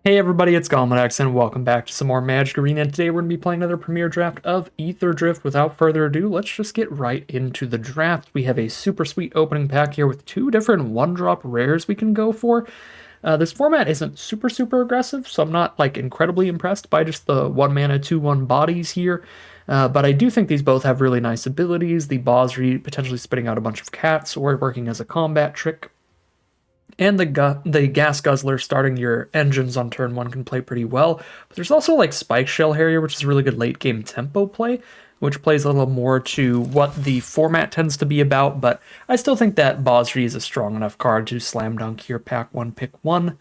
Hey everybody, it's Gomedex, and welcome back to some more Magic Arena. Today we're going to be playing another premiere draft of Aetherdrift. Without further ado, let's just get right into the draft. We have a super sweet opening pack here with two different one-drop rares we can go for. This format isn't super aggressive, so I'm not like incredibly impressed by just the 1 mana 2/1 bodies here. But I do think these both have really nice abilities. The Bosri potentially spitting out a bunch of cats or working as a combat trick. And the gas guzzler starting your engines on turn one can play pretty well. But there's also like Spike Shell Harrier, which is a really good late game tempo play, which plays a little more to what the format tends to be about. But I still think that Bosri is a strong enough card to slam dunk here. Pack one, pick one.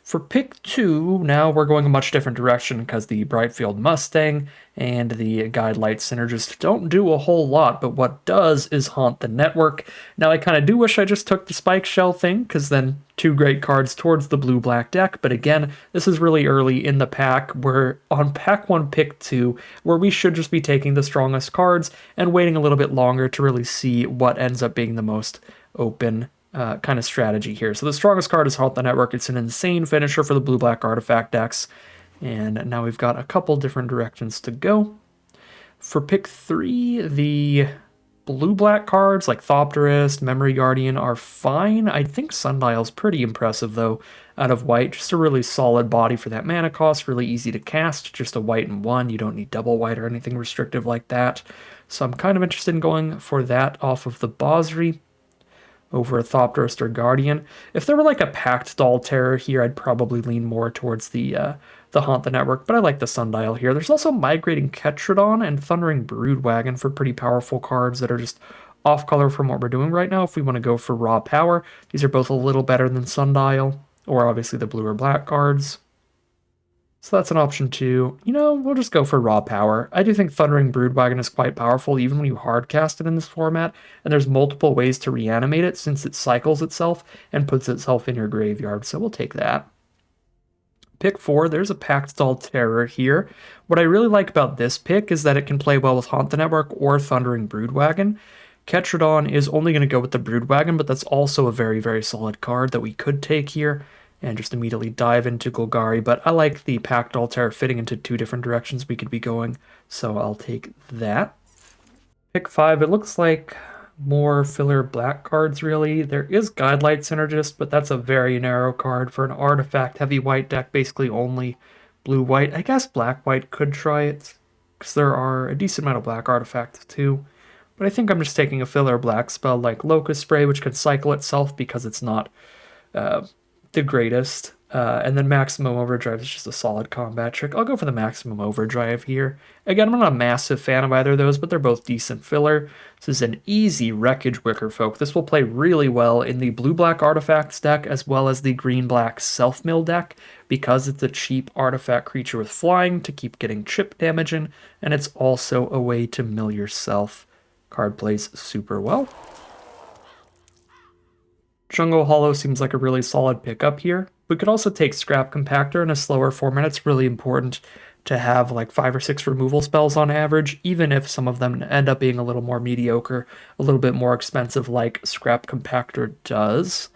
For pick two, now we're going a much different direction because the Brightfield Mustang and the Guide Light Synergist don't do a whole lot, but what does is haunt the network. Now, I kind of do wish I just took the Spike Shell thing, because then two great cards towards the blue-black deck, but again, this is really early in the pack. We're on pack one, pick two, where we should just be taking the strongest cards and waiting a little bit longer to really see what ends up being the most open kind of strategy here. So the strongest card is Haunt the Network. It's an insane finisher for the blue-black artifact decks. And now we've got a couple different directions to go. For pick three, the blue-black cards like Thopterist, Memory Guardian are fine. I think Sundial's pretty impressive, though, out of white. Just a really solid body for that mana cost, really easy to cast, just a white and one. You don't need double white or anything restrictive like that. So I'm kind of interested in going for that off of the Bosri over a Thopterist or Guardian. If there were like a Pact Doll Terror here, I'd probably lean more towards the Haunt the Network, but I like the Sundial here. There's also Migrating Ketrodon and Thundering Broodwagon for pretty powerful cards that are just off color from what we're doing right now. If we want to go for raw power, these are both a little better than Sundial, or obviously the blue or black cards. So that's an option too. We'll just go for raw power. I do think Thundering Broodwagon is quite powerful even when you hardcast it in this format, and there's multiple ways to reanimate it since it cycles itself and puts itself in your graveyard, so we'll take that. Pick four, there's a Pact Doll Terror here. What I really like about this pick is that it can play well with Haunt the Network or Thundering Broodwagon. Ketrodon is only going to go with the Broodwagon, but that's also a very solid card that we could take here and just immediately dive into Golgari, but I like the Pact Altair fitting into two different directions we could be going, so I'll take that. Pick five, it looks like more filler black cards, really. There is Guidelight Synergist, but that's a very narrow card for an artifact-heavy white deck, basically only blue-white. I guess black-white could try it, because there are a decent amount of black artifacts, too. But I think I'm just taking a filler black spell like Locust Spray, which could cycle itself because it's not the greatest. And then Maximum Overdrive is just a solid combat trick. I'll go for the Maximum Overdrive here. Again, I'm not a massive fan of either of those, but they're both decent filler. This is an easy Wreckage Wickerfolk. This will play really well in the blue-black artifacts deck as well as the green-black self-mill deck because it's a cheap artifact creature with flying to keep getting chip damage in, and it's also a way to mill yourself. Card plays super well. Jungle Hollow seems like a really solid pickup here. We could also take Scrap Compactor in a slower format. It's really important to have like 5 or 6 removal spells on average, even if some of them end up being a little more mediocre, a little bit more expensive like Scrap Compactor does.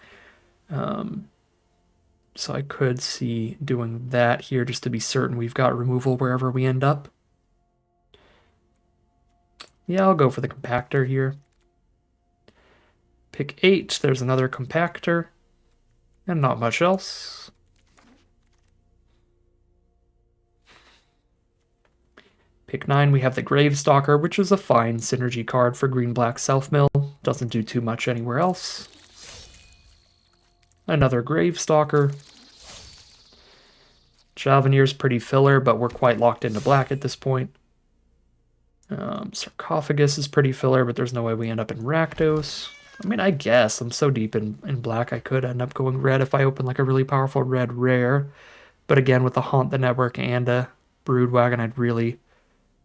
So I could see doing that here just to be certain we've got removal wherever we end up. Yeah, I'll go for the Compactor here. Pick 8, there's another Compactor. And not much else. Pick 9, we have the Gravestalker, which is a fine synergy card for green-black self-mill. Doesn't do too much anywhere else. Another Gravestalker. Javanier's pretty filler, but we're quite locked into black at this point. Sarcophagus is pretty filler, but there's no way we end up in Rakdos. I mean, I guess I'm so deep in black I could end up going red if I open like a really powerful red rare. But again, with the Haunt the Network and a Broodwagon, I'd really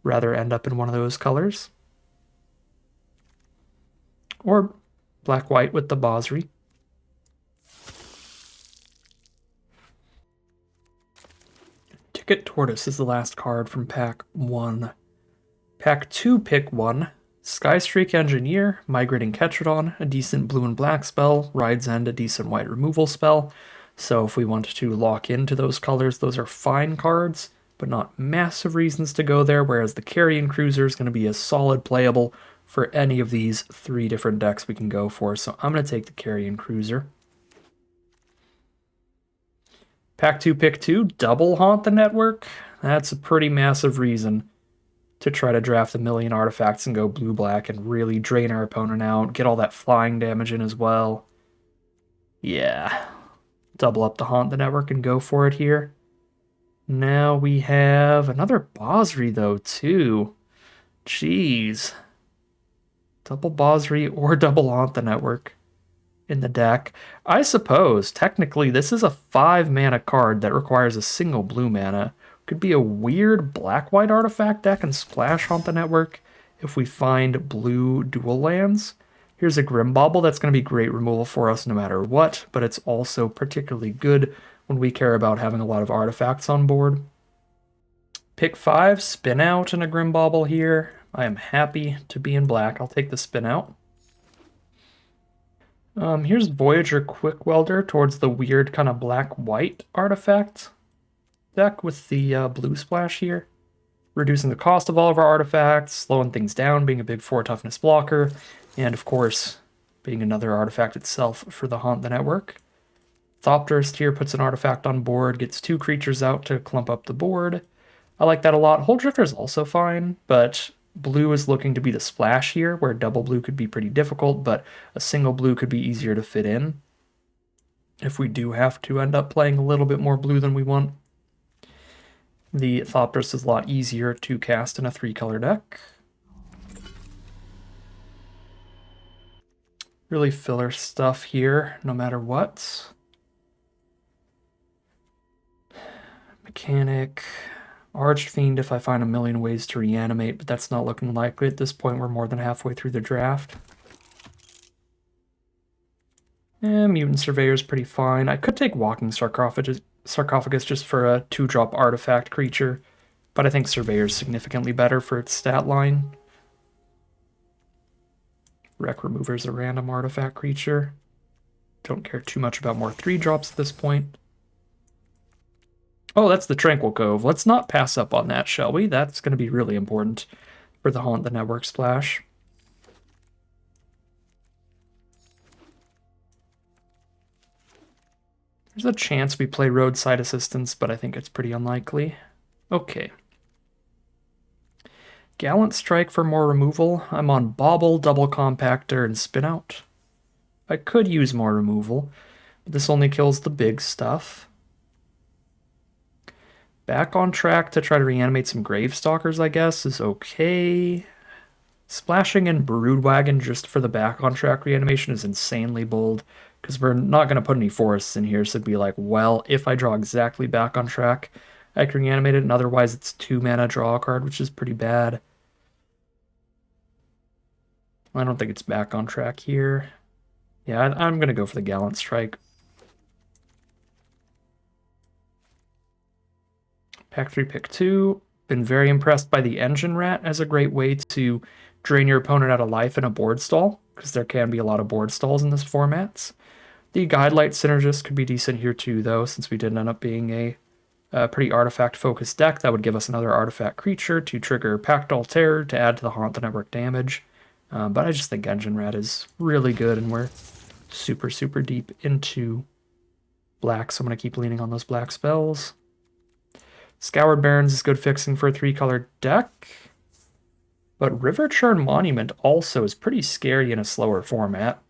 rather end up in one of those colors. Or black-white with the Bosri. Ticket Tortoise is the last card from pack 1. Pack 2, pick 1. Skystreak Engineer, Migrating Ketrodon, a decent blue and black spell. Ride's End, a decent white removal spell. So if we wanted to lock into those colors, those are fine cards, but not massive reasons to go there, whereas the Carrion Cruiser is going to be a solid playable for any of these 3 different decks we can go for. So I'm going to take the Carrion Cruiser. Pack 2, pick 2, double Haunt the Network. That's a pretty massive reason to try to draft a million artifacts and go blue-black and really drain our opponent out, get all that flying damage in as well. Yeah, double up the Haunt the Network and go for it here. Now we have another Bosri, though, too. Jeez. Double Bosri or double Haunt the Network in the deck. I suppose, technically, this is a 5-mana card that requires a single blue mana. Could be a weird black-white artifact deck and splash Haunt the Network if we find blue dual lands. Here's a Grimbauble that's going to be great removal for us no matter what, but it's also particularly good when we care about having a lot of artifacts on board. Pick 5, spin out and a Grimbauble here. I am happy to be in black. I'll take the spin out. Here's Voyager Quick Welder towards the weird kind of black-white artifact deck with the blue splash here. Reducing the cost of all of our artifacts, slowing things down, being a big 4 toughness blocker, and of course, being another artifact itself for the Haunt the Network. Thopterist here puts an artifact on board, gets 2 creatures out to clump up the board. I like that a lot. Huldrifter is also fine, but blue is looking to be the splash here, where double blue could be pretty difficult, but a single blue could be easier to fit in if we do have to end up playing a little bit more blue than we want. The Thopterist is a lot easier to cast in a 3-color deck. Really filler stuff here, no matter what. Mechanic. Archfiend if I find a million ways to reanimate, but that's not looking likely at this point. We're more than halfway through the draft. Mutant Surveyor is pretty fine. I could take Walking Sarcophagus just for a 2-drop artifact creature, but I think Surveyor is significantly better for its stat line. Wreck Remover is a random artifact creature. Don't care too much about more 3-drops at this point. Oh, that's the Tranquil Cove. Let's not pass up on that, shall we? That's going to be really important for the Haunt the Network splash. There's a chance we play Roadside Assistance, but I think it's pretty unlikely. Okay. Gallant Strike for more removal. I'm on Bauble, Double Compactor, and Spin Out. I could use more removal, but this only kills the big stuff. Back on track to try to reanimate some Gravestalkers, I guess, is okay. Splashing in Broodwagon just for the back on track reanimation is insanely bold, because we're not going to put any forests in here, so it'd be like, well, if I draw exactly back on track, I can reanimate it, and otherwise it's 2-mana draw a card, which is pretty bad. I don't think it's back on track here. Yeah, I'm going to go for the Gallant Strike. Pack 3, pick 2. Been very impressed by the Engine Rat as a great way to drain your opponent out of life in a board stall, because there can be a lot of board stalls in this format. The Guidelight Synergist could be decent here too, though, since we did end up being a pretty artifact-focused deck. That would give us another artifact creature to trigger Pactol Terror to add to the Haunt the Network damage. But I just think Engine Rat is really good, and we're super, super deep into black, so I'm going to keep leaning on those black spells. Scoured Barrens is good fixing for a 3-color deck, but River Churn Monument also is pretty scary in a slower format.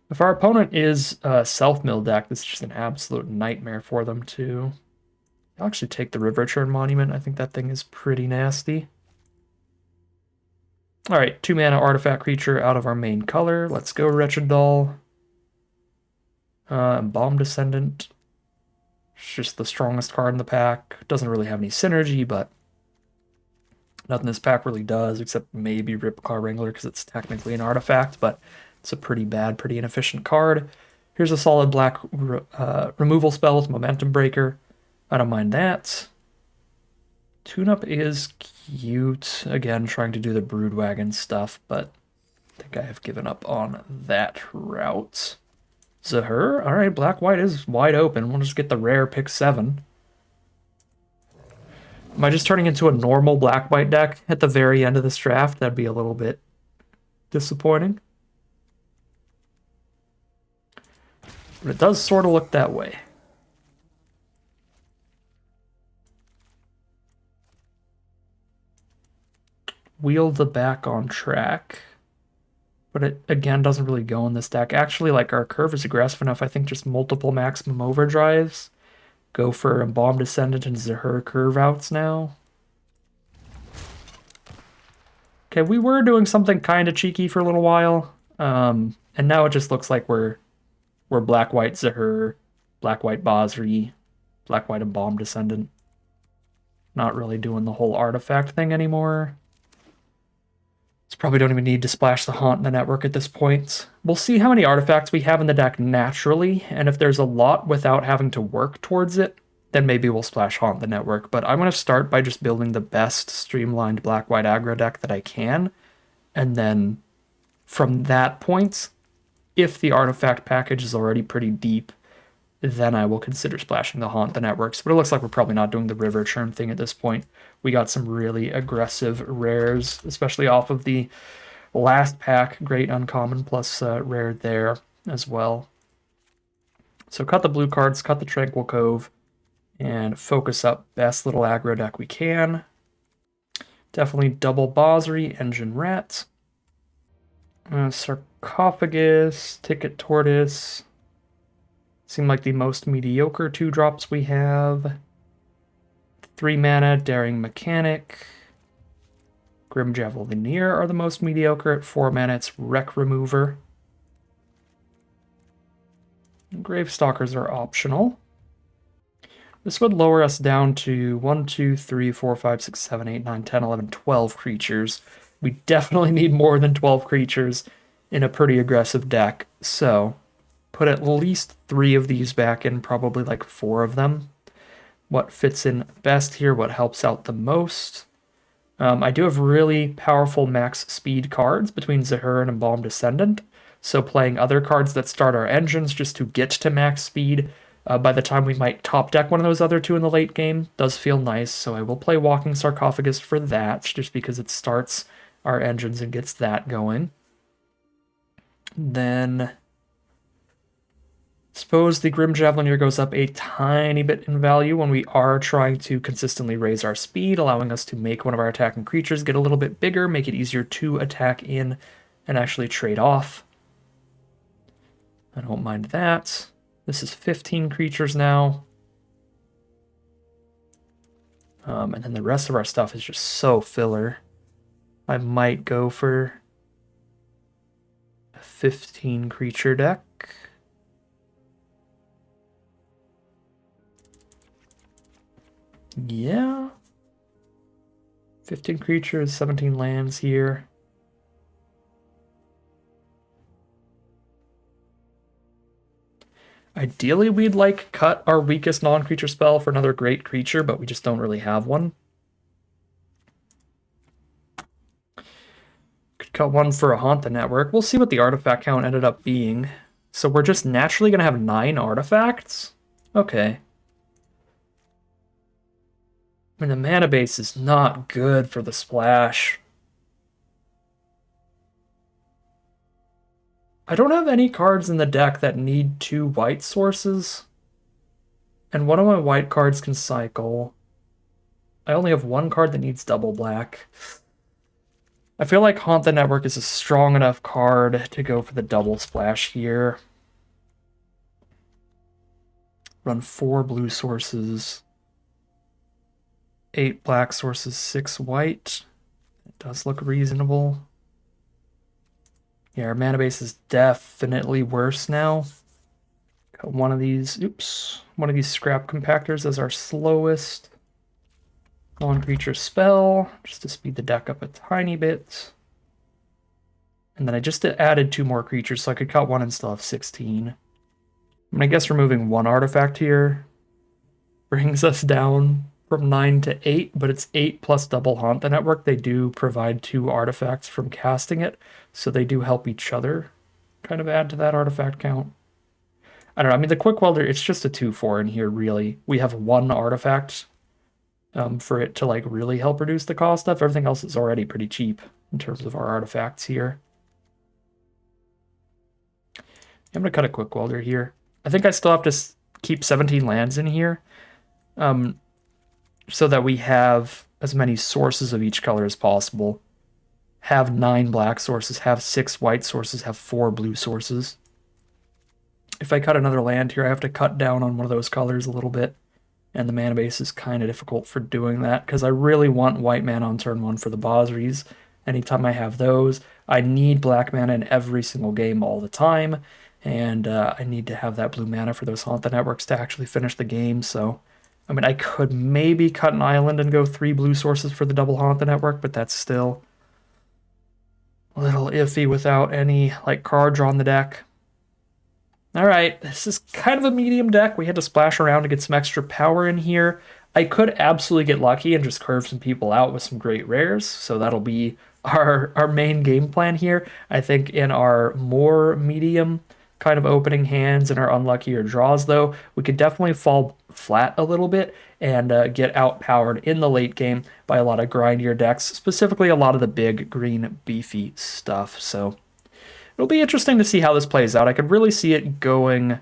If our opponent is a self-mill deck, this is just an absolute nightmare for them too. I'll actually take the River Churn Monument. I think that thing is pretty nasty. Alright, 2-mana artifact creature out of our main color. Let's go, Wretched Doll. Bomb Descendant. It's just the strongest card in the pack. Doesn't really have any synergy, but nothing this pack really does, except maybe Ripcar Wrangler, because it's technically an artifact, but it's a pretty bad, pretty inefficient card. Here's a solid black removal spell with Momentum Breaker. I don't mind that. Tune-Up is cute. Again, trying to do the Broodwagon stuff, but I think I have given up on that route. Zahur? Alright, black-white is wide open. We'll just get the rare pick 7. Am I just turning into a normal black-white deck at the very end of this draft? That'd be a little bit disappointing. But it does sort of look that way. Wheel the back on track. But it, again, doesn't really go in this deck. Actually, like, our curve is aggressive enough. I think just multiple maximum overdrives. Go for Embalmed Descendant and Zahur curve outs now. Okay, we were doing something kind of cheeky for a little while. And now it just looks like we're black-white Zahur, black-white Basri, black-white Embalmed Descendant. Not really doing the whole artifact thing anymore. Probably don't even need to splash the Haunt in the network at this point. We'll see how many artifacts we have in the deck naturally, and if there's a lot without having to work towards it, then maybe we'll splash Haunt the network. But I'm going to start by just building the best streamlined black-white aggro deck that I can, and then from that point, if the artifact package is already pretty deep, then I will consider splashing the Haunt the networks. But it looks like we're probably not doing the River Churn thing at this point. We got some really aggressive rares, especially off of the last pack. Great Uncommon plus rare there as well. So cut the blue cards, cut the Tranquil Cove, and focus up best little aggro deck we can. Definitely double Basri, Engine Rat. Sarcophagus, Ticket Tortoise. Seem like the most mediocre 2-drops we have. 3 mana, Daring Mechanic. Grim Javelineer are the most mediocre. At 4 mana, it's Wreck Remover. Gravestalkers are optional. This would lower us down to 1, 2, 3, 4, 5, 6, 7, 8, 9, 10, 11, 12 creatures. We definitely need more than 12 creatures in a pretty aggressive deck, so put at least 3 of these back in, probably like 4 of them. What fits in best here, what helps out the most. I do have really powerful max speed cards between Zahur and Embalmed Descendant, so playing other cards that start our engines just to get to max speed by the time we might top deck one of those other 2 in the late game does feel nice, so I will play Walking Sarcophagus for that, just because it starts our engines and gets that going. Then suppose the Grim Javelineer goes up a tiny bit in value when we are trying to consistently raise our speed, allowing us to make one of our attacking creatures get a little bit bigger, make it easier to attack in and actually trade off. I don't mind that. This is 15 creatures now. And then the rest of our stuff is just so filler. I might go for a 15 creature deck. Yeah. 15 creatures, 17 lands here. Ideally, we'd like cut our weakest non-creature spell for another great creature, but we just don't really have one. Could cut one for a Haunt the Network. We'll see what the artifact count ended up being. So we're just naturally going to have 9 artifacts? Okay. I mean, the mana base is not good for the splash. I don't have any cards in the deck that need 2 white sources. And one of my white cards can cycle. I only have 1 card that needs double black. I feel like Haunt the Network is a strong enough card to go for the double splash here. Run 4 blue sources. 8 black sources, 6 white. It does look reasonable. Yeah, our mana base is definitely worse now. Got one of these, one of these scrap compactors as our slowest non-creature spell, just to speed the deck up a tiny bit. And then I just added 2 more creatures, so I could cut 1 and still have 16. I mean, I guess removing 1 artifact here brings us down from 9 to 8, but it's 8 plus double Haunt the Network. They do provide 2 artifacts from casting it, so they do help each other kind of add to that artifact count. I don't know. I mean, the Quick Welder, it's just a 2/4 in here, really. We have one artifact for it to like really help reduce the cost of. Everything else is already pretty cheap in terms of our artifacts here. I'm gonna cut a Quick Welder here. I think I still have to keep 17 lands in here, so that we have as many sources of each color as possible. Have 9 black sources, have 6 white sources, have 4 blue sources. If I cut another land here, I have to cut down on one of those colors a little bit. And the mana base is kind of difficult for doing that because I really want white mana on turn 1 for the Bosries. Anytime I have those, I need black mana in every single game all the time. And I need to have that blue mana for those Haunt the Networks to actually finish the game. So, I mean, I could maybe cut an island and go 3 blue sources for the double Haunt the Network, but that's still a little iffy without any like card draw on the deck. All right, this is kind of a medium deck. We had to splash around to get some extra power in here. I could absolutely get lucky and just curve some people out with some great rares, so that'll be our main game plan here. I think in our more medium kind of opening hands and our unluckier draws, though, we could definitely fall flat a little bit and get outpowered in the late game by a lot of grindier decks, specifically a lot of the big green beefy stuff. So it'll be interesting to see how this plays out. I could really see it going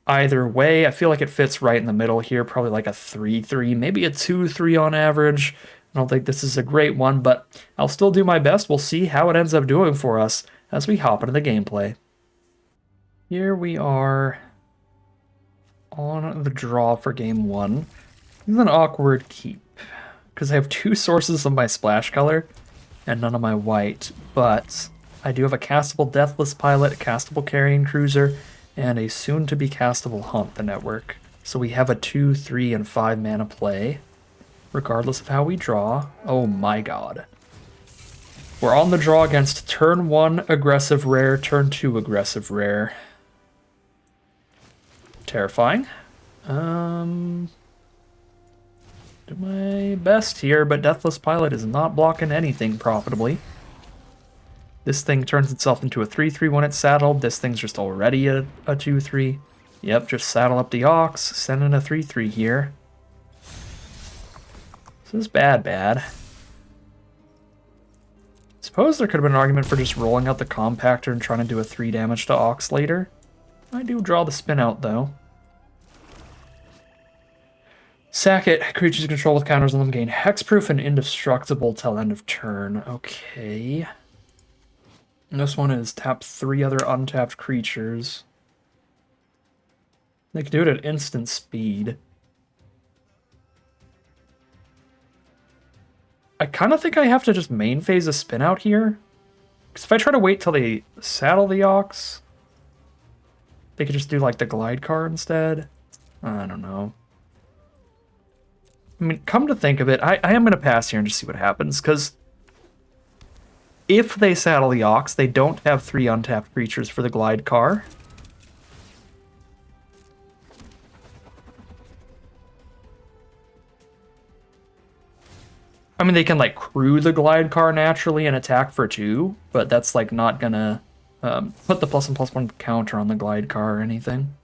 either way. I feel like it fits right in the middle here, probably like a 3-3, maybe a 2-3 on average. I don't think this is a great one, but I'll still do my best. We'll see how it ends up doing for us as we hop into the gameplay. Here we are on the draw for game 1. This is an awkward keep because I have 2 sources of my splash color and none of my white, but I do have a castable Deathless Pilot, a castable Carrion Cruiser, and a soon-to-be castable Haunt the Network. So we have a 2, 3, and 5 mana play, regardless of how we draw. Oh my god. We're on the draw against turn 1 aggressive rare, turn 2 aggressive rare. Terrifying. Do my best here, but Deathless Pilot is not blocking anything profitably. This thing turns itself into a 3-3 when it's saddled. This thing's just already a 2-3. Yep, just saddle up the Ox, send in a 3-3 here. This is bad. Suppose there could have been an argument for just rolling out the Compactor and trying to do a 3 damage to Ox later. I do draw the spin out, though. Sack it. Creatures you control with counters on them gain hexproof and indestructible till end of turn. Okay. And this one is tap 3 other untapped creatures. They can do it at instant speed. I kind of think I have to just main phase a spin out here. Because if I try to wait till they saddle the Ox, they could just do like the glide car instead. I don't know. I mean, come to think of it, I am going to pass here and just see what happens, because if they saddle the Ox, they don't have 3 untapped creatures for the glide car. I mean, they can, like, crew the glide car naturally and attack for 2, but that's, like, not gonna put the +1/+1 counter on the glide car or anything.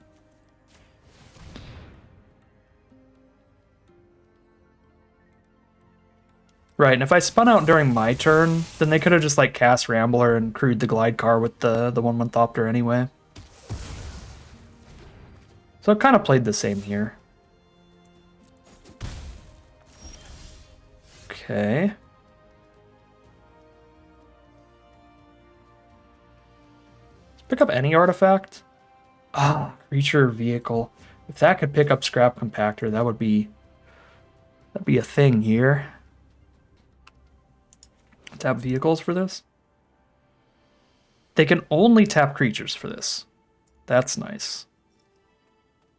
Right, and if I spun out during my turn, then they could have just, like, cast Rambler and crewed the glide car with the 1/1 Thopter anyway. So it kind of played the same here. Okay. Let's pick up any artifact. Creature vehicle. If that could pick up Scrap Compactor, that'd be a thing here. Tap vehicles for this. They can only tap creatures for this. That's nice.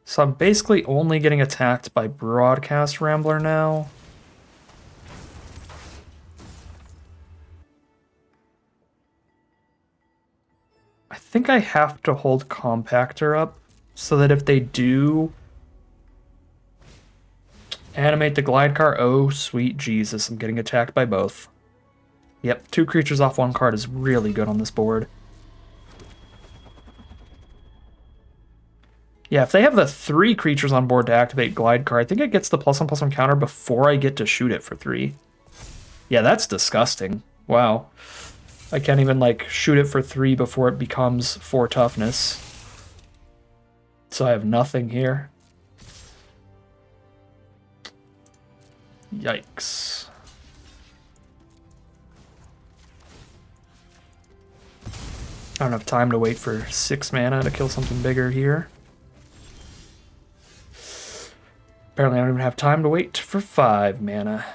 So I'm basically only getting attacked by Broadcast Rambler now. I think I have to hold Compactor up so that if they do animate the glide car, oh sweet Jesus, I'm getting attacked by both. Yep, 2 creatures off 1 card is really good on this board. Yeah, if they have the 3 creatures on board to activate Glide card, I think it gets the +1/+1 counter before I get to shoot it for 3. Yeah, that's disgusting. Wow. I can't even, like, shoot it for 3 before it becomes 4 toughness. So I have nothing here. Yikes. I don't have time to wait for 6 mana to kill something bigger here. Apparently I don't even have time to wait for 5 mana.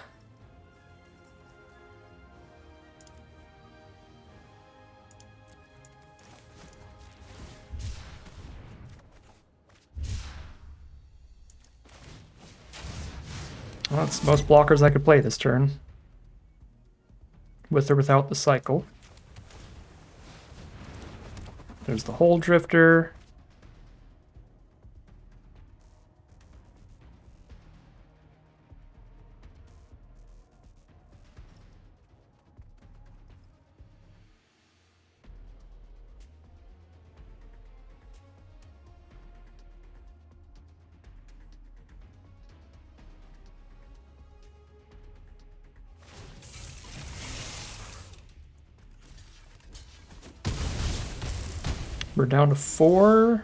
Well, that's most blockers I could play this turn. With or without the cycle. There's the Hole Drifter. We're down to 4.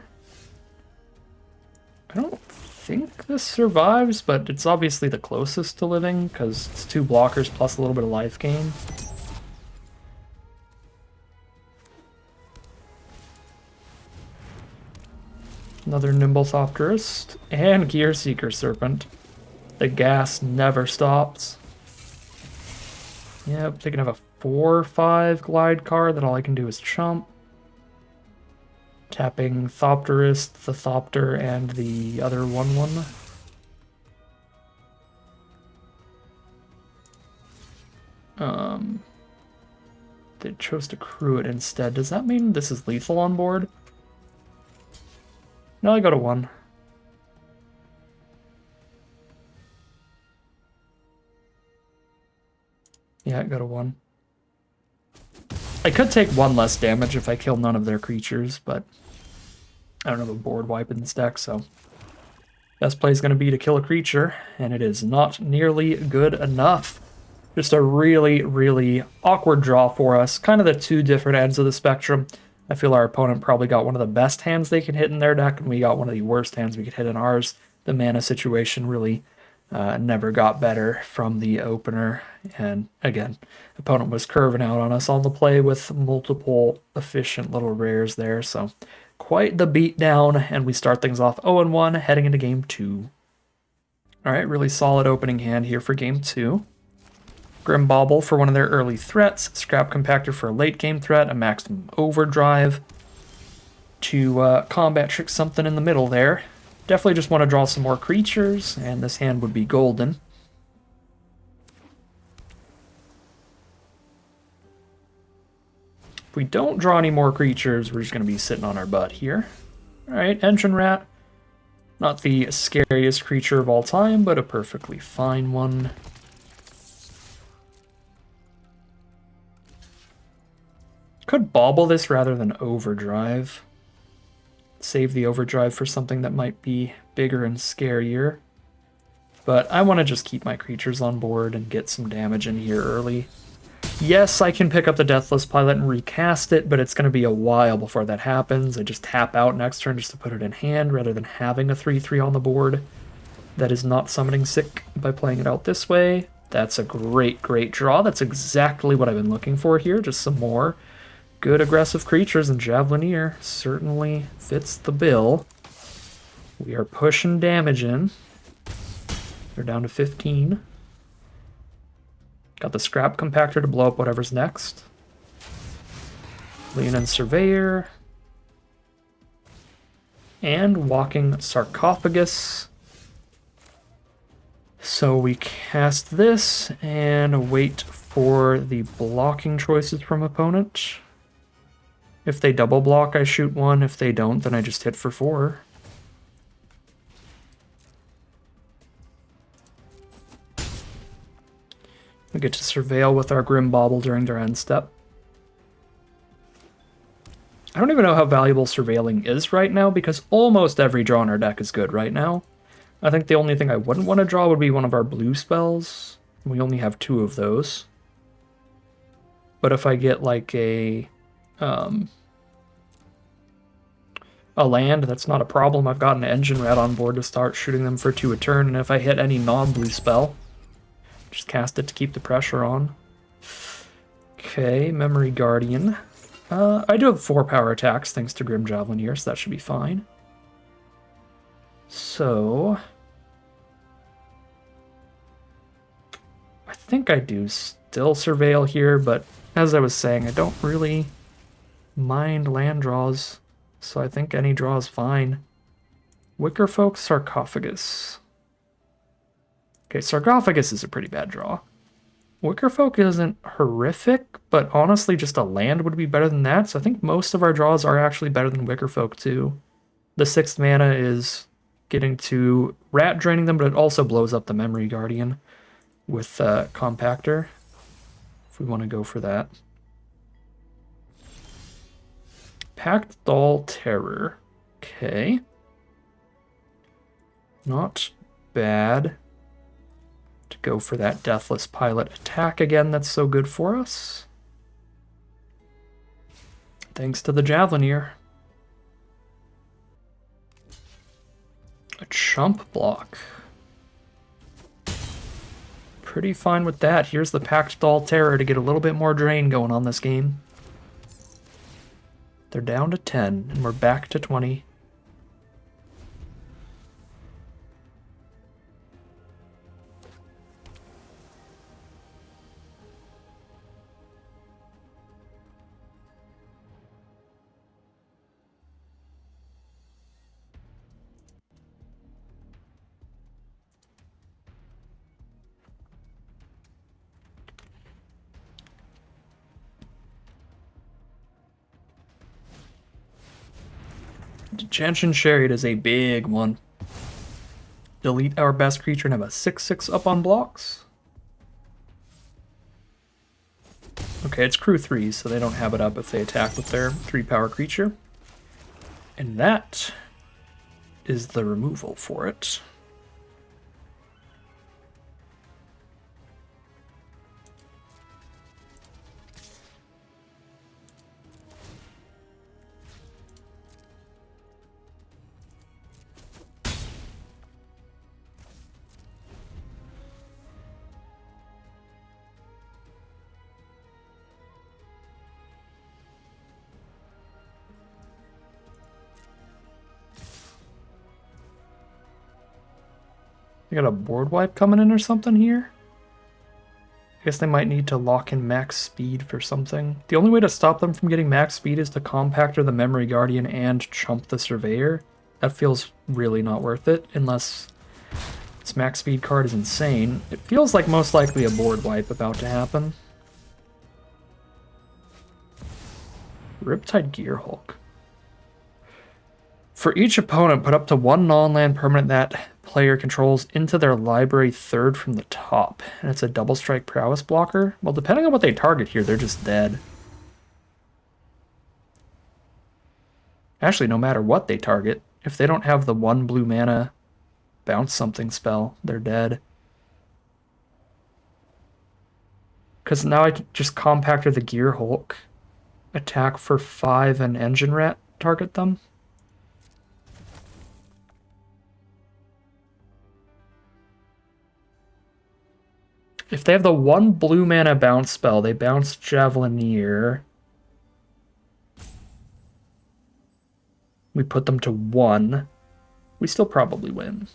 I don't think this survives, but it's obviously the closest to living, because it's 2 blockers plus a little bit of life gain. Another Nimble Thopterist, and Gear Seeker Serpent. The gas never stops. Yep, they can have a 4/5 glide card that all I can do is chump. Tapping Thopterist, the Thopter, and the other 1/1. They chose to crew it instead. Does that mean this is lethal on board? No, I go to 1. Yeah, I go to 1. I could take 1 less damage if I kill none of their creatures, but I don't have a board wipe in this deck, so best play is going to be to kill a creature, and it is not nearly good enough. Just a really, really awkward draw for us. Kind of the 2 different ends of the spectrum. I feel our opponent probably got one of the best hands they can hit in their deck, and we got one of the worst hands we could hit in ours. The mana situation really never got better from the opener. And again, opponent was curving out on us on the play with multiple efficient little rares there. So quite the beatdown, and we start things off 0-1 heading into game 2. All right, really solid opening hand here for game 2. Grim Bauble for one of their early threats, Scrap Compactor for a late game threat, a Maximum Overdrive to combat trick something in the middle there. Definitely just want to draw some more creatures, and this hand would be golden. If we don't draw any more creatures, we're just going to be sitting on our butt here. Alright, Engine Rat. Not the scariest creature of all time, but a perfectly fine one. Could bauble this rather than overdrive. Save the overdrive for something that might be bigger and scarier. But I want to just keep my creatures on board and get some damage in here early. Yes, I can pick up the Deathless Pilot and recast it, but it's going to be a while before that happens. I just tap out next turn just to put it in hand rather than having a 3/3 on the board. That is not summoning sick by playing it out this way. That's a great, great draw. That's exactly what I've been looking for here, just some more good aggressive creatures, and Javelineer certainly fits the bill. We are pushing damage in. They're down to 15. Got the Scrap Compactor to blow up whatever's next. Leonin Surveyor. And Walking Sarcophagus. So we cast this and wait for the blocking choices from opponent. If they double block, I shoot 1. If they don't, then I just hit for 4. We get to Surveil with our Grim Bauble during their end step. I don't even know how valuable Surveilling is right now, because almost every draw in our deck is good right now. I think the only thing I wouldn't want to draw would be one of our blue spells. We only have 2 of those. But if I get like a land, that's not a problem. I've got an Engine Rat on board to start shooting them for 2 a turn, and if I hit any non-blue spell, just cast it to keep the pressure on. Okay, Memory Guardian. I do have 4 power attacks thanks to Grim Javelineer, so that should be fine. So I think I do still Surveil here, but as I was saying, I don't really mind land draws, so I think any draw is fine. Wickerfolk Sarcophagus. Okay, Sarcophagus is a pretty bad draw. Wickerfolk isn't horrific, but honestly just a land would be better than that, so I think most of our draws are actually better than Wickerfolk too. The 6th mana is getting to rat draining them, but it also blows up the Memory Guardian with Compactor, if we want to go for that. Packed Doll Terror. Okay. Not bad to go for that Deathless Pilot attack again that's so good for us. Thanks to the Javelineer. A Chump Block. Pretty fine with that. Here's the Packed Doll Terror to get a little bit more drain going on this game. They're down to 10, and we're back to 20. Gentian Chariot is a big one. Delete our best creature and have a 6/6 up on blocks. Okay, it's crew 3, so they don't have it up if they attack with their 3-power creature. And that is the removal for it. They got a board wipe coming in or something here? I guess they might need to lock in max speed for something. The only way to stop them from getting max speed is to Compactor the Memory Guardian and chump the Surveyor. That feels really not worth it, unless this max speed card is insane. It feels like most likely a board wipe about to happen. Riptide Gearhulk. For each opponent, put up to 1 non-land permanent that player controls into their library 3rd from the top. And it's a double strike prowess blocker. Well, depending on what they target here, they're just dead. Actually, no matter what they target, if they don't have the 1 blue mana bounce something spell, they're dead. Because now I can just Compactor the Gearhulk, attack for 5 and Engine Rat target them. If they have the 1 blue mana bounce spell, they bounce Javelineer. We put them to 1. We still probably win.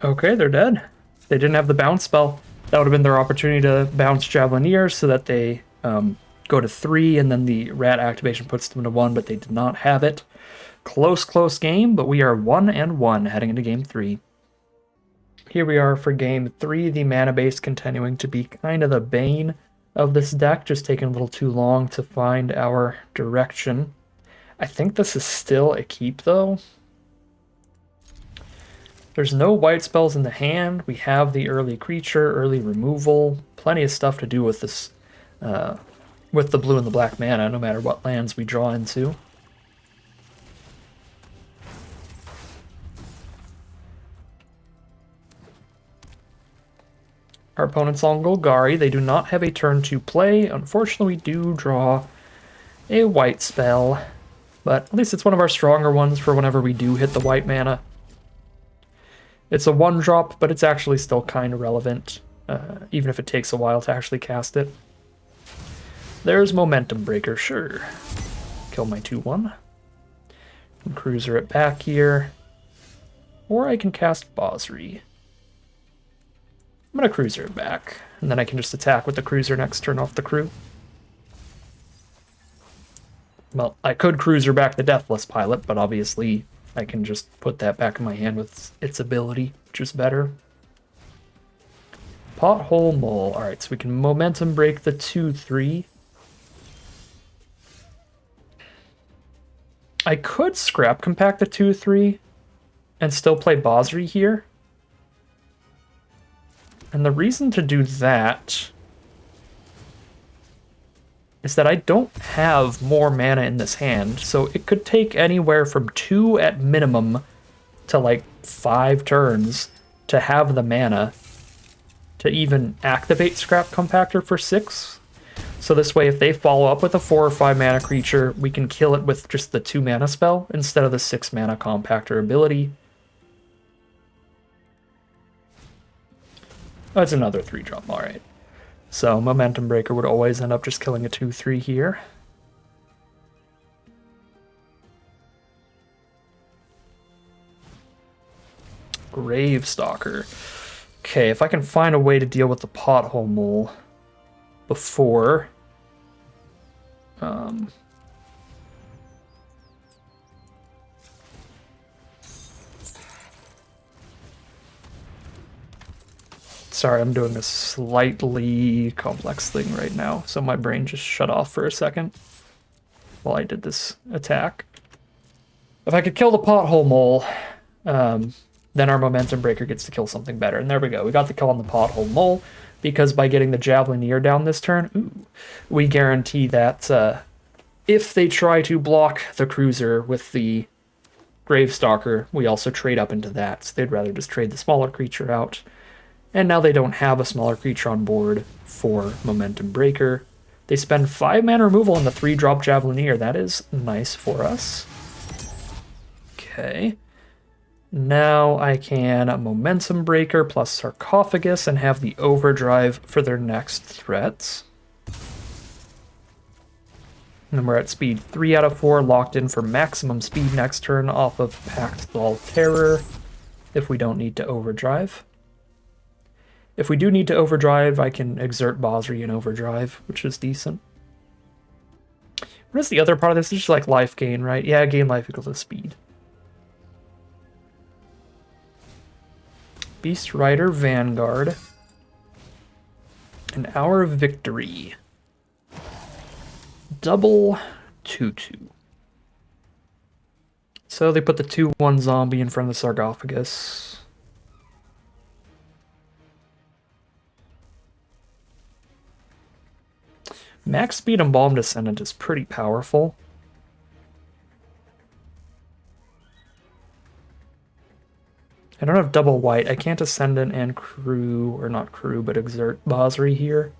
Okay, they're dead. They didn't have the bounce spell. That would have been their opportunity to bounce Javelineer so that they go to 3, and then the rat activation puts them to 1, but they did not have it. Close game, but we are 1-1 heading into game 3. Here we are for game 3, the mana base continuing to be kind of the bane of this deck, just taking a little too long to find our direction. I think this is still a keep, though. There's no white spells in the hand. We have the early creature, early removal, plenty of stuff to do with this, with the blue and the black mana, no matter what lands we draw into. Our opponent's on Golgari. They do not have a turn to play. Unfortunately, we do draw a white spell, but at least it's one of our stronger ones for whenever we do hit the white mana. It's a 1-drop, but it's actually still kind of relevant, even if it takes a while to actually cast it. There's Momentum Breaker, sure. Kill my 2-1. And cruiser it back here. Or I can cast Bosri. I'm going to cruiser it back, and then I can just attack with the cruiser next turn off the crew. Well, I could cruiser back the Deathless Pilot, but obviously I can just put that back in my hand with its ability, which is better. Pothole Mole. Alright, so we can Momentum Break the 2-3. I could Scrap Compact the 2-3 and still play Bosri here. And the reason to do that is that I don't have more mana in this hand, so it could take anywhere from 2 at minimum to like 5 turns to have the mana to even activate Scrap Compactor for 6. So this way, if they follow up with a 4 or 5 mana creature, we can kill it with just the 2 mana spell instead of the 6 mana Compactor ability. Oh, it's another 3-drop, alright. So Momentum Breaker would always end up just killing a 2-3 here. Gravestalker. Okay, if I can find a way to deal with the Pothole Mole before... Sorry, I'm doing a slightly complex thing right now, so my brain just shut off for a second while I did this attack. If I could kill the Pothole Mole, then our Momentum Breaker gets to kill something better. And there we go. We got the kill on the Pothole Mole, because by getting the Javelineer down this turn, we guarantee that if they try to block the Cruiser with the Gravestalker, we also trade up into that. So they'd rather just trade the smaller creature out. And now they don't have a smaller creature on board for Momentum Breaker. They spend 5 mana removal on the 3-drop Javelineer. That is nice for us. Okay. Now I can Momentum Breaker plus Sarcophagus and have the Overdrive for their next threats. And then we're at speed 3 out of 4, locked in for maximum speed next turn off of Pact Thrall Terror if we don't need to Overdrive. If we do need to Overdrive, I can exert Bosri and Overdrive, which is decent. What is the other part of this? It's just like life gain, right? Yeah, gain life equals to speed. Beast Rider Vanguard. An Hour of Victory. Double 2/2. So they put the 2/1 zombie in front of the Sarcophagus. Max Speed Embalmed Descendant is pretty powerful. I don't have double white. I can't Ascendant and crew, or not crew, but exert Bosri here.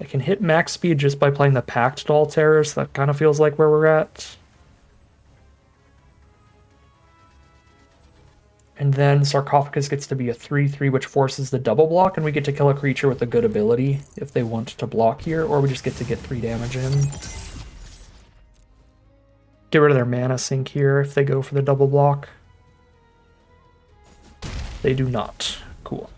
I can hit max speed just by playing the Pact Thrall Terror, so that kind of feels like where we're at. And then Sarcophagus gets to be a 3/3, which forces the double block, and we get to kill a creature with a good ability if they want to block here, or we just get to get 3 damage in. Get rid of their mana sink here if they go for the double block. They do not. Cool.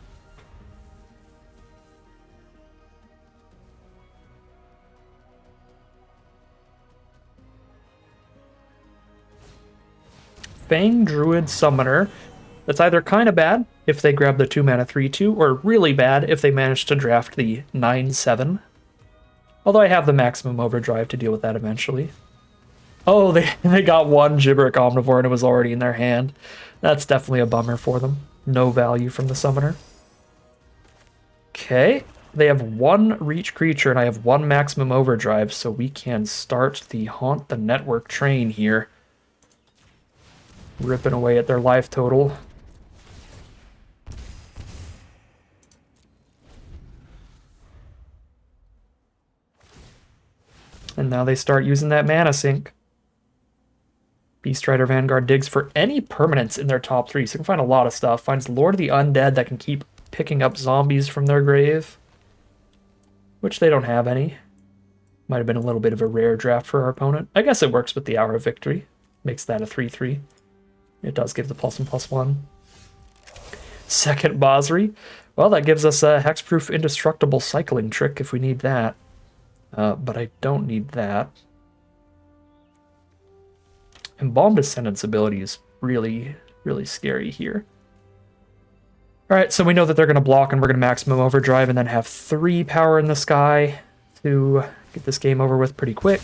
Fang Druid Summoner. It's either kind of bad if they grab the 2-mana 3/2, or really bad if they manage to draft the 9/7. Although I have the maximum overdrive to deal with that eventually. Oh, they got one Gibberic Omnivore and it was already in their hand. That's definitely a bummer for them. No value from the summoner. Okay, they have one reach creature and I have one maximum overdrive, so we can start the Haunt the Network train here. Ripping away at their life total. And now they start using that mana sink. Beast Rider Vanguard digs for any permanents in their top 3, so you can find a lot of stuff. Finds Lord of the Undead that can keep picking up zombies from their grave, which they don't have any. Might have been a little bit of a rare draft for our opponent. I guess it works with the Hour of Victory. Makes that a 3/3. It does give the +1/+1. Second Basri. Well, that gives us a hexproof indestructible cycling trick if we need that. But I don't need that. Embalmed Descendant's ability is really, really scary here. Alright, so we know that they're going to block and we're going to maximum overdrive and then have 3 power in the sky to get this game over with pretty quick.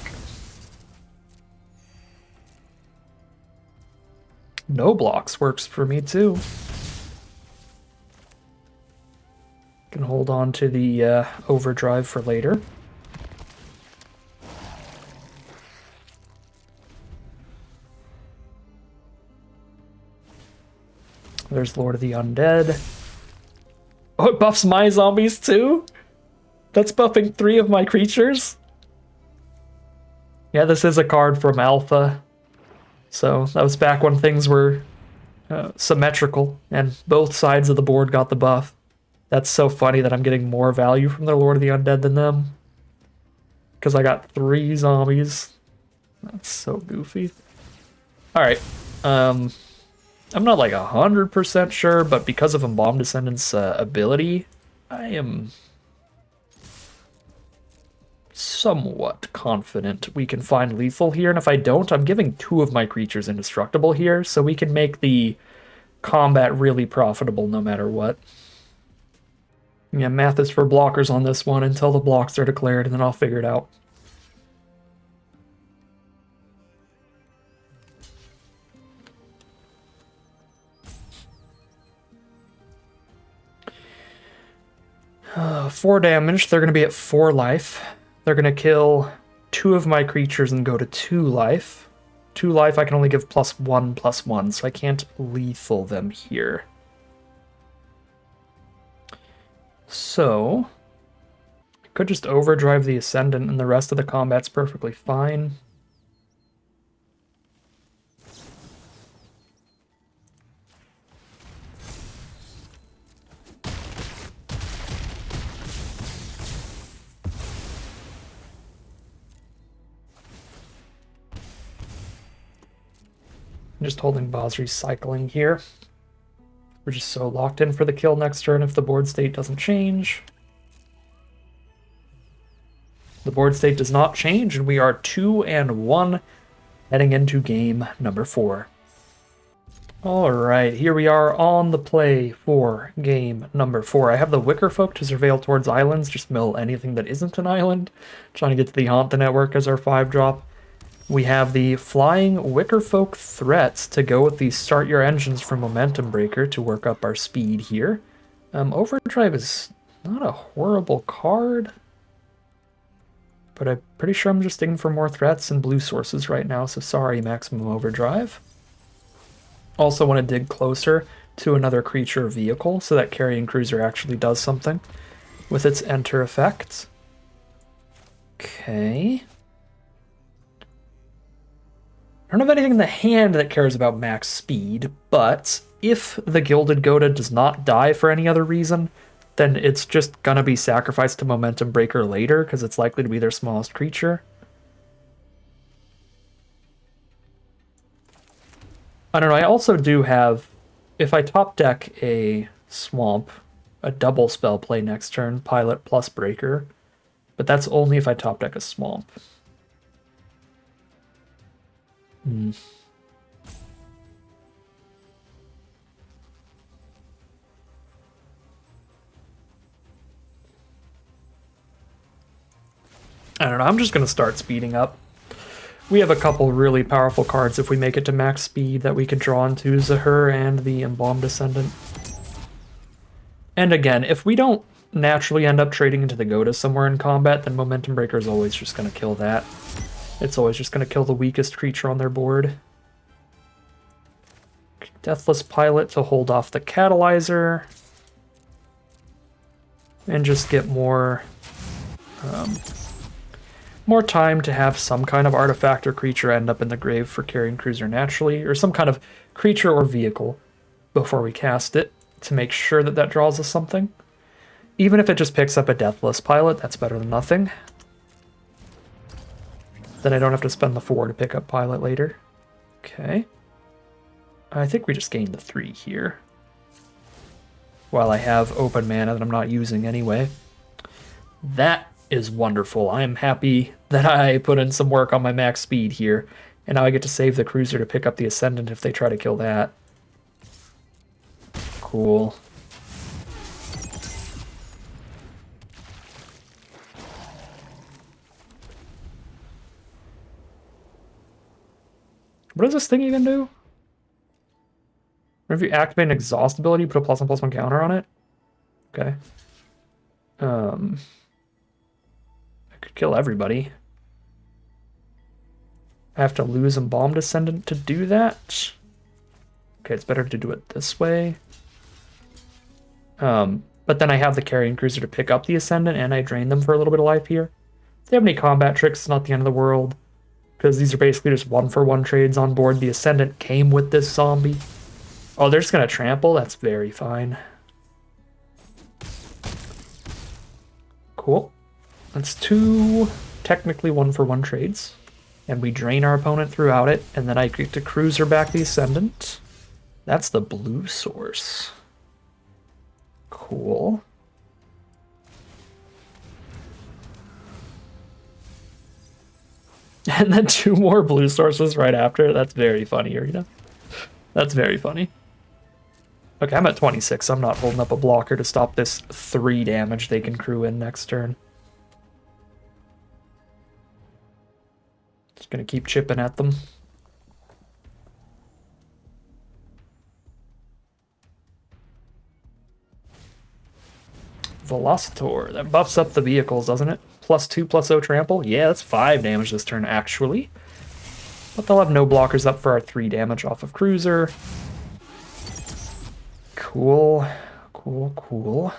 No blocks works for me too. Can hold on to the overdrive for later. There's Lord of the Undead. Oh, it buffs my zombies too? That's buffing 3 of my creatures? Yeah, this is a card from Alpha. So that was back when things were symmetrical and both sides of the board got the buff. That's so funny that I'm getting more value from the Lord of the Undead than them. Because I got 3 zombies. That's so goofy. Alright. I'm not like 100% sure, but because of Embalmed Descendant's ability, I am somewhat confident we can find lethal here. And if I don't, I'm giving 2 of my creatures indestructible here, so we can make the combat really profitable no matter what. Yeah, math is for blockers on this one until the blocks are declared, and then I'll figure it out. Uh, 4 damage. They're going to be at 4 life. They're going to kill 2 of my creatures and go to 2 life. 2 life, I can only give +1/+1, so I can't lethal them here. So, I could just overdrive the Ascendant and the rest of the combat's perfectly fine. I'm just holding Basri's cycling here. We're just so locked in for the kill next turn if the board state doesn't change. The board state does not change, and we are 2-1 heading into game number 4. Alright, here we are on the play for game number 4. I have the Wicker Folk to surveil towards islands, just mill anything that isn't an island. Trying to get to the Haunt the Network as our 5-drop. We have the Flying Wicker Folk threats to go with the Start Your Engines for Momentum Breaker to work up our speed here. Overdrive is not a horrible card, but I'm pretty sure I'm just digging for more threats and blue sources right now, so sorry, Maximum Overdrive. Also want to dig closer to another creature or vehicle so that Carrion Cruiser actually does something with its enter effect. Okay. I don't have anything in the hand that cares about max speed, but if the Gilded Goda does not die for any other reason, then it's just gonna be sacrificed to Momentum Breaker later, because it's likely to be their smallest creature. I don't know, I also do have, if I top deck a Swamp, a double spell play next turn, Pilot plus Breaker, but that's only if I top deck a Swamp. I don't know, I'm just going to start speeding up. We have a couple really powerful cards if we make it to max speed that we could draw into Zahur and the Embalmed Descendant. And again, if we don't naturally end up trading into the Goda somewhere in combat, then Momentum Breaker is always just going to kill that. It's always just going to kill the weakest creature on their board. Deathless Pilot to hold off the Catalyzer. And just get more time to have some kind of artifact or creature end up in the grave for Carrion Cruiser naturally, or some kind of creature or vehicle before we cast it to make sure that that draws us something. Even if it just picks up a Deathless Pilot, that's better than nothing. Then I don't have to spend the 4 to pick up Pilot later. Okay. I think we just gained the 3 here. While I have open mana that I'm not using anyway. That is wonderful. I am happy that I put in some work on my max speed here. And now I get to save the Cruiser to pick up the Ascendant if they try to kill that. Cool. What does this thing even do? If you activate an exhaust ability, put a +1/+1 counter on it? Okay. I could kill everybody. I have to lose Embalmed Descendant to do that. Okay, it's better to do it this way. But then I have the Carrion Cruiser to pick up the Ascendant, and I drain them for a little bit of life here. If they have any combat tricks, it's not the end of the world. Because these are basically just 1-for-1 trades on board. The Ascendant came with this zombie. Oh, they're just going to trample? That's very fine. Cool. That's 2 technically 1-for-1 trades. And we drain our opponent throughout it, and then I get to Cruiser back the Ascendant. That's the blue source. Cool. And then 2 more blue sources right after. That's very funny, Arena. That's very funny. Okay, I'm at 26. I'm not holding up a blocker to stop this 3 damage they can crew in next turn. Just gonna keep chipping at them. Velocitor. That buffs up the vehicles, doesn't it? +2/+0 trample. Yeah, that's 5 damage this turn, actually. But they'll have no blockers up for our 3 damage off of Cruiser. Cool. Cool, cool.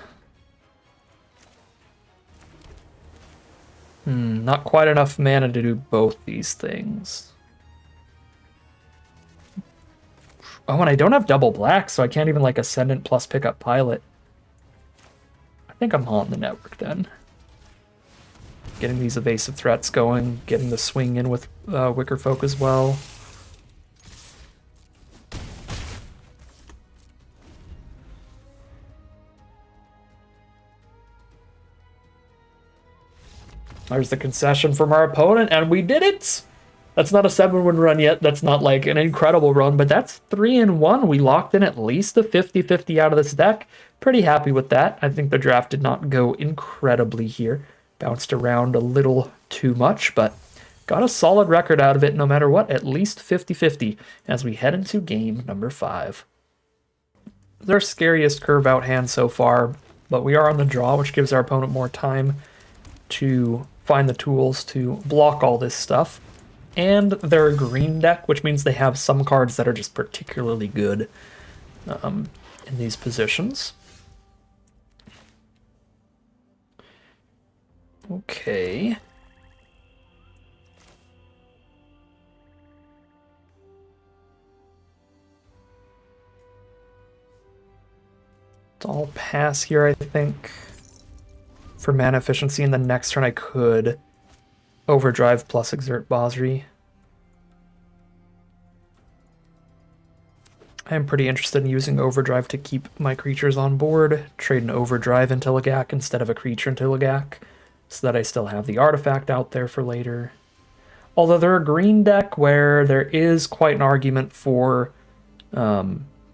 Not quite enough mana to do both these things. Oh, and I don't have double black, so I can't even, like, Ascendant plus pick up Pilot. I think I'm on the network, then. Getting these evasive threats going, getting the swing in with Wicker Folk as well. There's the concession from our opponent, and we did it! That's not a 7-win run yet. That's not like an incredible run, but that's 3-1. We locked in at least a 50-50 out of this deck. Pretty happy with that. I think the draft did not go incredibly here. Bounced around a little too much, but got a solid record out of it no matter what. At least 50-50 as we head into game number 5. Their scariest curve out hand so far, but we are on the draw, which gives our opponent more time to find the tools to block all this stuff. And they're a green deck, which means they have some cards that are just particularly good in these positions. Okay. I'll pass here, I think. For mana efficiency, and the next turn I could Overdrive plus Exert Basri. I'm pretty interested in using Overdrive to keep my creatures on board, trade an Overdrive into Lagak instead of a creature into Lagak, so that I still have the artifact out there for later. Although they're a green deck where there is quite an argument for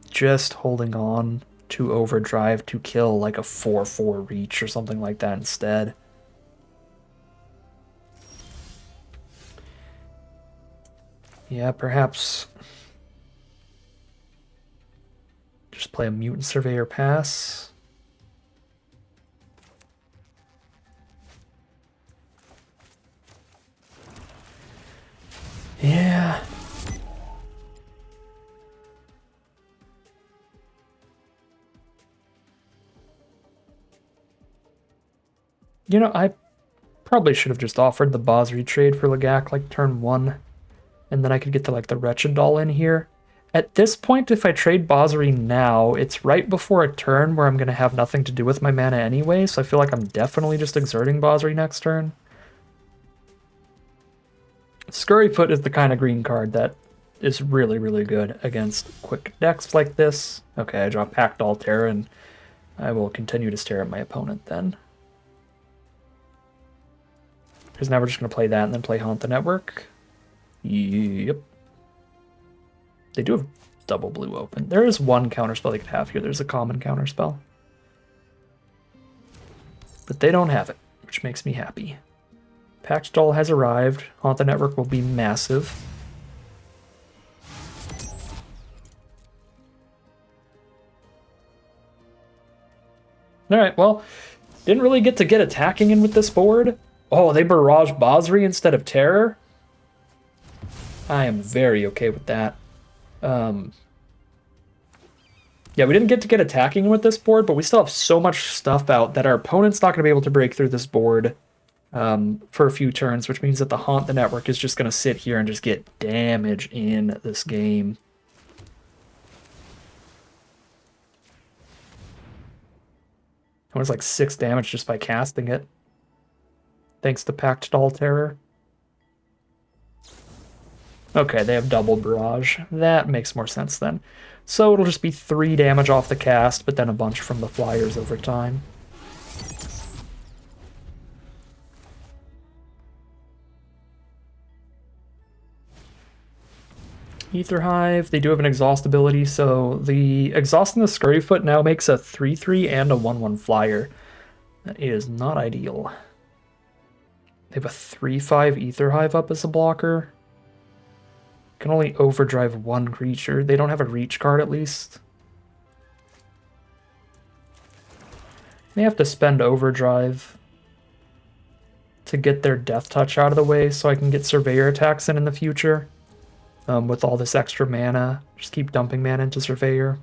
just holding on to Overdrive to kill like a 4/4 reach or something like that instead. Yeah, perhaps just play a Mutant Surveyor pass. Yeah. You know, I probably should have just offered the Bosri trade for Lagak like turn 1, and then I could get to like the Wretched Doll in here. At this point, if I trade Bosri now, it's right before a turn where I'm going to have nothing to do with my mana anyway, so I feel like I'm definitely just exerting Bosri next turn. Scurryfoot is the kind of green card that is really, really good against quick decks like this. Okay, I draw Pact Altair, and I will continue to stare at my opponent then. Because now we're just going to play that and then play Haunt the Network. Yep. They do have double blue open. There is one counterspell they could have here. There's a common counterspell. But they don't have it, which makes me happy. Pact Doll has arrived. Haunt the Network will be massive. Alright, well, didn't really get to get attacking in with this board. Oh, they barrage Bosri instead of Terror? I am very okay with that. Yeah, we didn't get to get attacking with this board, but we still have so much stuff out that our opponent's not going to be able to break through this board for a few turns, which means that the Haunt the Network is just going to sit here and just get damage in this game. It was like 6 damage just by casting it. Thanks to Pact Doll Terror. Okay, they have double barrage. That makes more sense then. So it'll just be 3 damage off the cast, but then a bunch from the flyers over time. Ether Hive, they do have an exhaust ability, so the exhaust in the Scurryfoot now makes a 3/3 and a 1/1 flyer. That is not ideal. They have a 3/5 Ether Hive up as a blocker. Can only overdrive 1 creature. They don't have a reach card at least. They have to spend overdrive to get their death touch out of the way so I can get surveyor attacks in the future. With all this extra mana, just keep dumping mana into surveyor.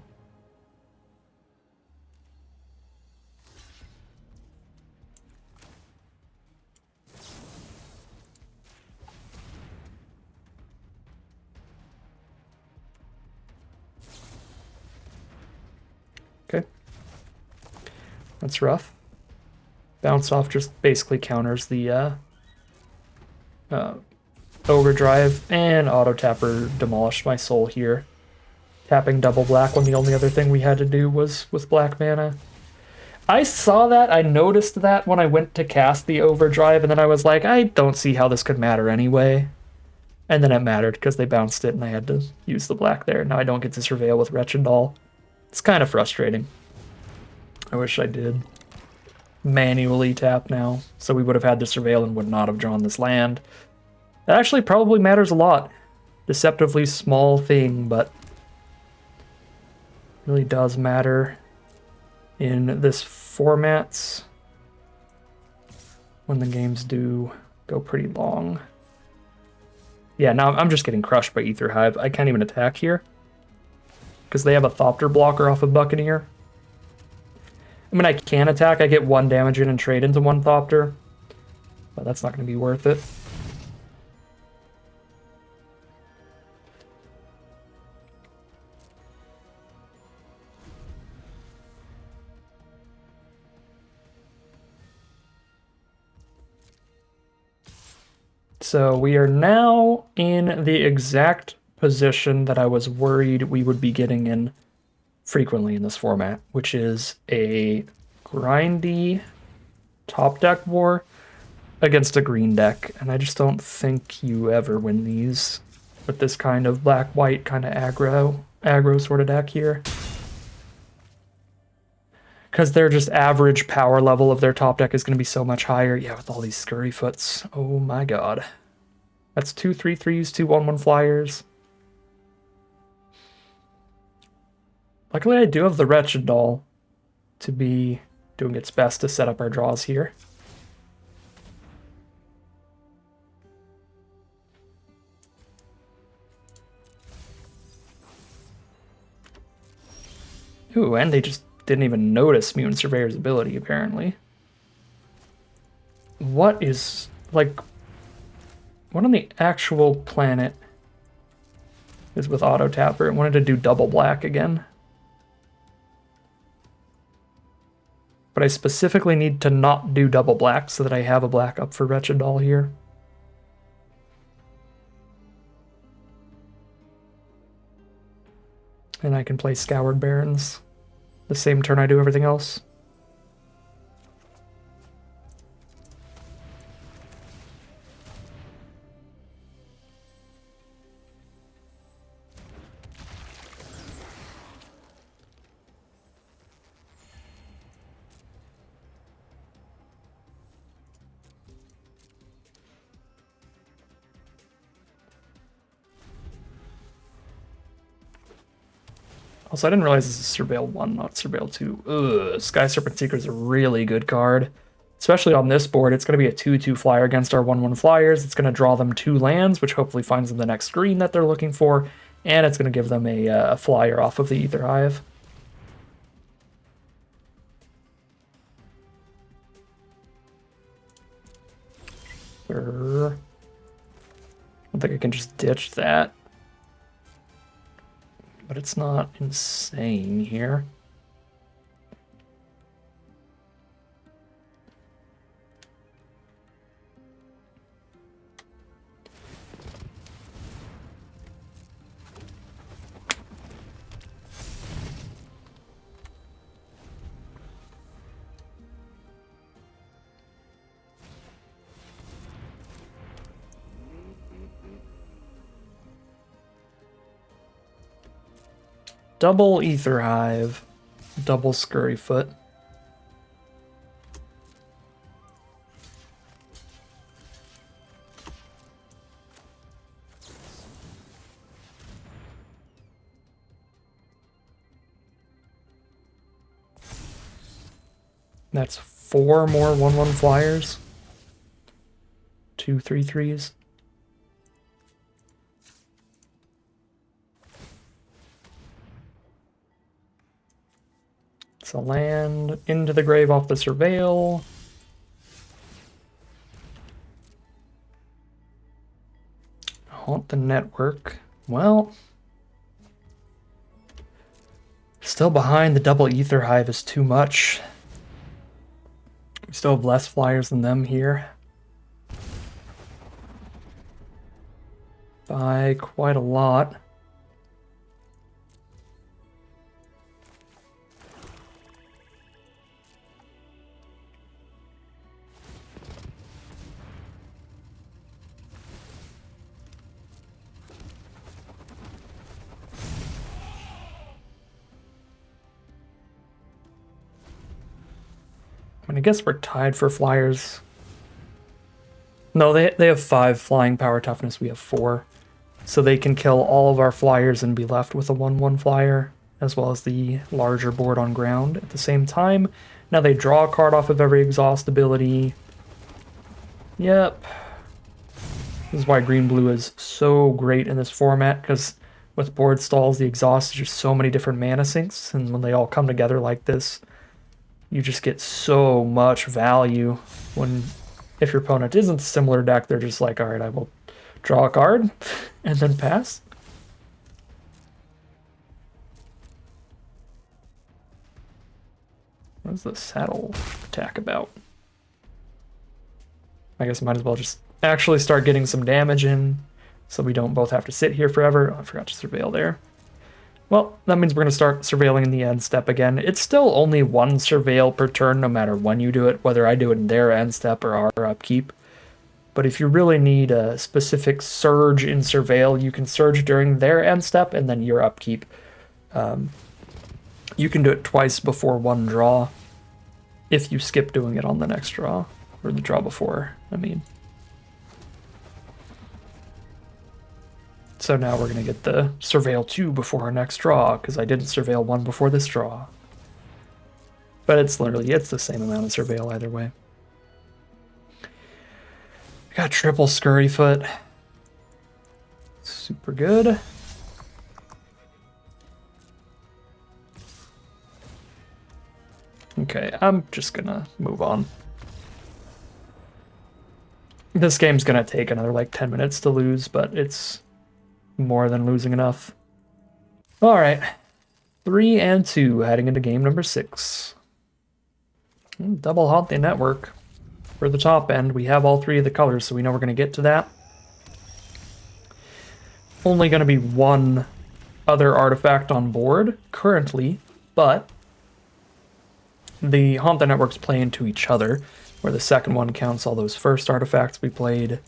Okay. That's rough. Bounce off just basically counters the overdrive, and auto tapper demolished my soul here. Tapping double black when the only other thing we had to do was with black mana. I saw that, I noticed that when I went to cast the overdrive, and then I was like, I don't see how this could matter anyway. And then it mattered because they bounced it and I had to use the black there. Now I don't get to surveil with Wretched Doll. It's kind of frustrating. I wish I did manually tap now, so we would have had to surveil and would not have drawn this land. That actually probably matters a lot. Deceptively small thing, but really does matter in this formats when the games do go pretty long. Yeah, now I'm just getting crushed by Ether Hive. I can't even attack here because they have a Thopter blocker off of Buccaneer. I mean, I can attack. I get 1 damage in and trade into 1 Thopter, but that's not going to be worth it. So we are now in the exact position that I was worried we would be getting in frequently in this format, which is a grindy top deck war against a green deck. And I just don't think you ever win these with this kind of black-white kind of aggro sort of deck here. Because their just average power level of their top deck is going to be so much higher. Yeah, with all these Scurryfoots. Oh my god. That's 2/3/3s, 2/1/1 flyers. Luckily, I do have the Wretched Doll to be doing its best to set up our draws here. Ooh, and they just didn't even notice Mutant Surveyor's ability, apparently. What is, like, what on the actual planet is with Auto Tapper? It wanted to do double black again. But I specifically need to not do double black so that I have a black up for Wretched Doll here. And I can play Scoured Barrens the same turn I do everything else. Also, I didn't realize this is Surveil 1, not Surveil 2. Ugh, Sky Serpent Seeker is a really good card. Especially on this board, it's going to be a 2/2 flyer against our 1/1 flyers. It's going to draw them 2 lands, which hopefully finds them the next green that they're looking for. And it's going to give them a flyer off of the Aether Hive. I don't think I can just ditch that. But it's not insane here. Double Aether Hive, double Scurryfoot. That's 4 more 1/1 flyers. 2 3/3s. It's a land into the grave off the Surveil. Haunt the Network. Well, still behind. The double Aether Hive is too much. We still have less flyers than them here. By quite a lot. I guess we're tied for flyers. No, they have 5 flying power toughness. We have 4. So they can kill all of our flyers and be left with a 1/1 flyer, as well as the larger board on ground at the same time. Now they draw a card off of every exhaust ability. Yep. This is why green-blue is so great in this format, because with board stalls, the exhaust is just so many different mana sinks, and when they all come together like this, you just get so much value when, if your opponent isn't a similar deck, they're just like, all right, I will draw a card and then pass. What is the saddle attack about? I guess I might as well just actually start getting some damage in so we don't both have to sit here forever. Oh, I forgot to surveil there. Well, that means we're going to start surveilling in the end step again. It's still only 1 surveil per turn, no matter when you do it, whether I do it in their end step or our upkeep. But if you really need a specific surge in surveil, you can surge during their end step and then your upkeep. You can do it twice before 1 draw if you skip doing it on the next draw, or the draw before, I mean. So now we're going to get the Surveil 2 before our next draw, because I didn't Surveil 1 before this draw. But it's the same amount of Surveil either way. We got triple Scurryfoot. Super good. Okay, I'm just gonna move on. This game's gonna take another like 10 minutes to lose, but it's more than losing enough. Alright. 3 and 2 heading into game number 6. Double Haunted Network. For the top end, we have all 3 of the colors, so we know we're gonna get to that. Only gonna be one other artifact on board currently, but the Haunted Networks play into each other, where the second one counts all those first artifacts we played,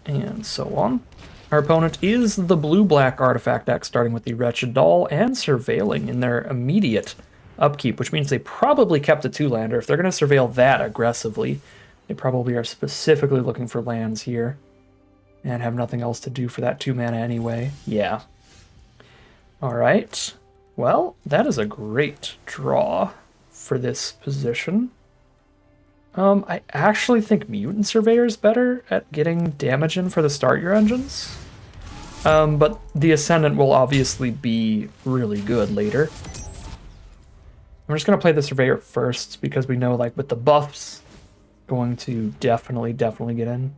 and so on. Our opponent is the blue-black artifact deck, starting with the Wretched Doll and Surveilling in their immediate upkeep, which means they probably kept a 2-lander. If they're going to Surveil that aggressively, they probably are specifically looking for lands here, and have nothing else to do for that 2-mana anyway. Yeah. Alright. Well, that is a great draw for this position. I actually think Mutant Surveyor is better at getting damage in for the start your engines. But the Ascendant will obviously be really good later. I'm just going to play the Surveyor first because we know, like, with the buffs, going to definitely get in.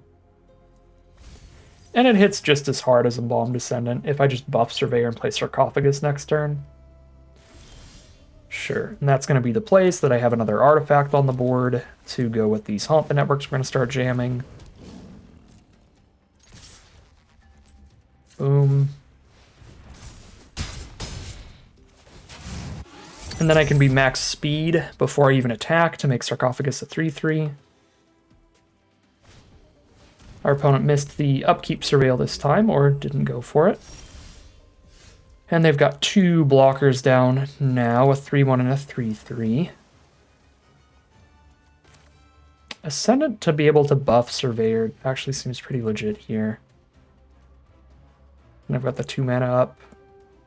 And it hits just as hard as Embalmed Descendant if I just buff Surveyor and play Sarcophagus next turn. Sure, and that's going to be the place that I have another artifact on the board to go with these Haunted Networks we're going to start jamming. Boom. And then I can be max speed before I even attack to make Sarcophagus a 3/3. Our opponent missed the upkeep Surveil this time, or didn't go for it. And they've got 2 blockers down now, a 3/1 and a 3/3. Ascendant to be able to buff Surveyor actually seems pretty legit here. And I've got the 2-mana up.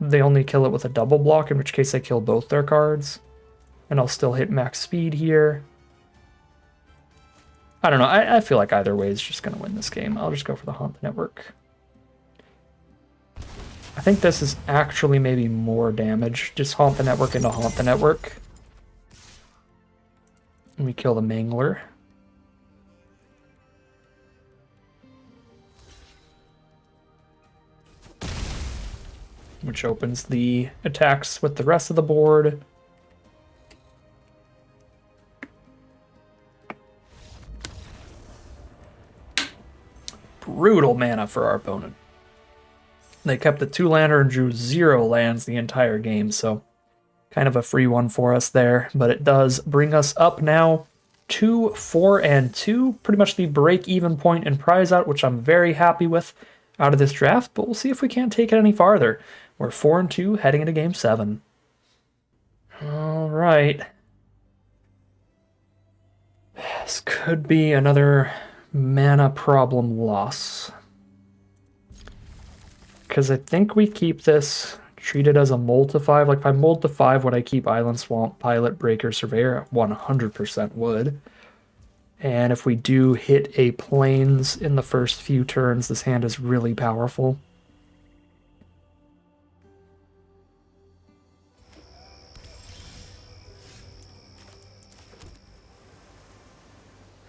They only kill it with a double block, in which case I kill both their cards. And I'll still hit max speed here. I don't know, I feel like either way is just going to win this game. I'll just go for the Haunted Network. I think this is actually maybe more damage. Just Haunt the Network into Haunt the Network. And we kill the Mangler. Which opens the attacks with the rest of the board. Brutal mana for our opponent. They kept the 2-lander and drew 0 lands the entire game, so kind of a free one for us there. But it does bring us up now to 4 and 2, pretty much the break-even point in prize out, which I'm very happy with out of this draft, but we'll see if we can't take it any farther. We're 4 and 2 heading into game 7. All right. This could be another mana problem loss. Because I think we keep this treated as a mold to 5. Like, if I mold to 5, would I keep Island Swamp, Pilot, Breaker, Surveyor? 100% would. And if we do hit a Plains in the first few turns, this hand is really powerful.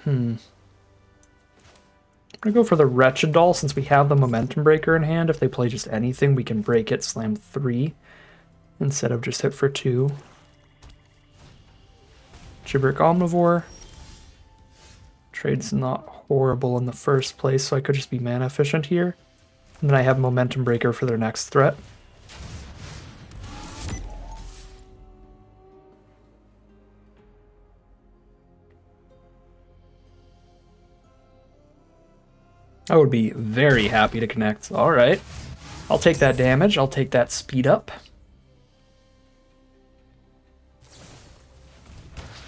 I'm gonna go for the Wretched Doll since we have the Momentum Breaker in hand. If they play just anything, we can break it, slam 3 instead of just hit for 2. Gibberick Omnivore. Trade's not horrible in the first place, so I could just be mana efficient here. And then I have Momentum Breaker for their next threat. I would be very happy to connect. All right. I'll take that damage. I'll take that speed up.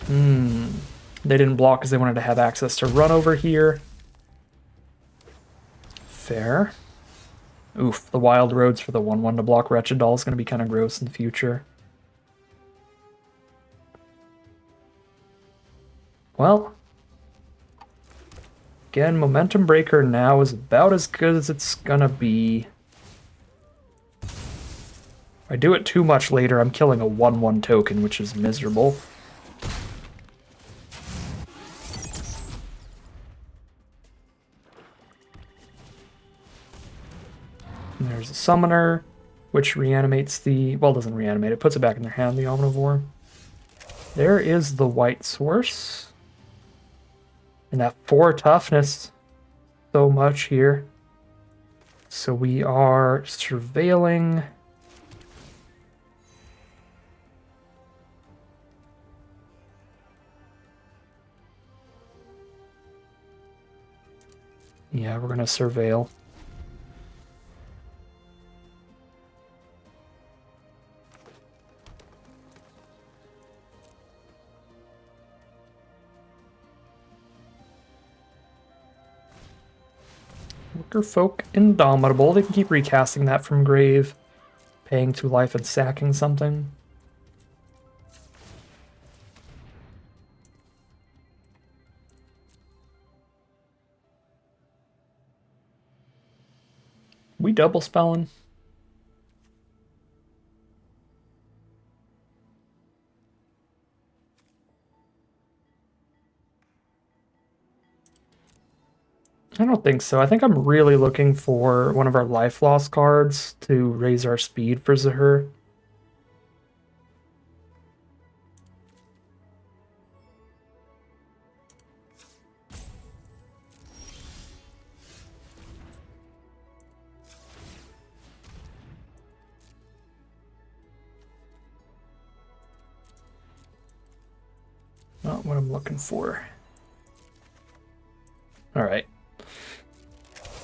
They didn't block because they wanted to have access to run over here. Fair. Oof, the Wild Roads for the 1/1 to block Wretched Doll is going to be kind of gross in the future. Well, again, Momentum Breaker now is about as good as it's going to be. If I do it too much later, I'm killing a 1/1 token, which is miserable. And there's a Summoner, which reanimates the... Well, doesn't reanimate, it puts it back in their hand, the Omnivore. There is the White Source. And that 4 toughness, so much here. So we are surveilling. Yeah, we're going to surveil. Wicker Folk Indomitable. They can keep recasting that from grave, paying 2 life and sacking something. We double spelling. I don't think so. I think I'm really looking for one of our life loss cards to raise our speed for Zahur. Not what I'm looking for. Alright.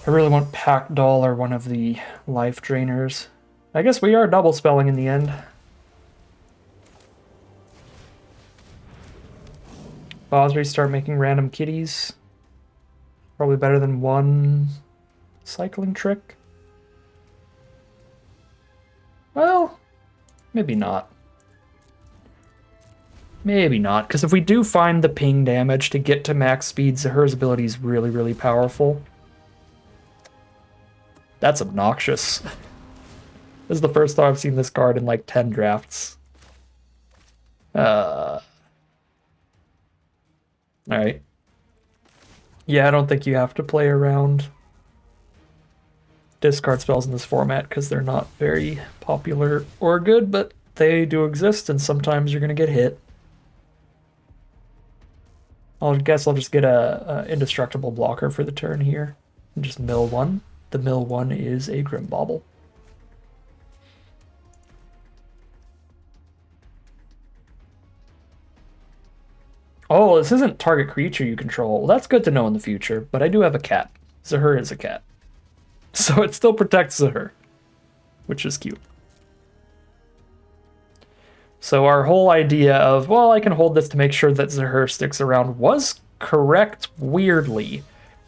I really want Pack Doll or one of the life drainers. I guess we are double spelling in the end. Bosri start making random kitties. Probably better than 1 cycling trick. Well, maybe not. Maybe not, because if we do find the ping damage to get to max speed, Zahur's ability is really, really powerful. That's obnoxious. This is the first time I've seen this card in like 10 drafts. Alright. Yeah, I don't think you have to play around discard spells in this format because they're not very popular or good, but they do exist and sometimes you're going to get hit. I guess I'll just get a indestructible blocker for the turn here. And just mill 1. The mill 1 is a Grim Bauble. Oh, this isn't target creature you control. Well, that's good to know in the future, but I do have a cat. Zahur is a cat. So it still protects Zahur, which is cute. So our whole idea of, well, I can hold this to make sure that Zahur sticks around was correct, weirdly.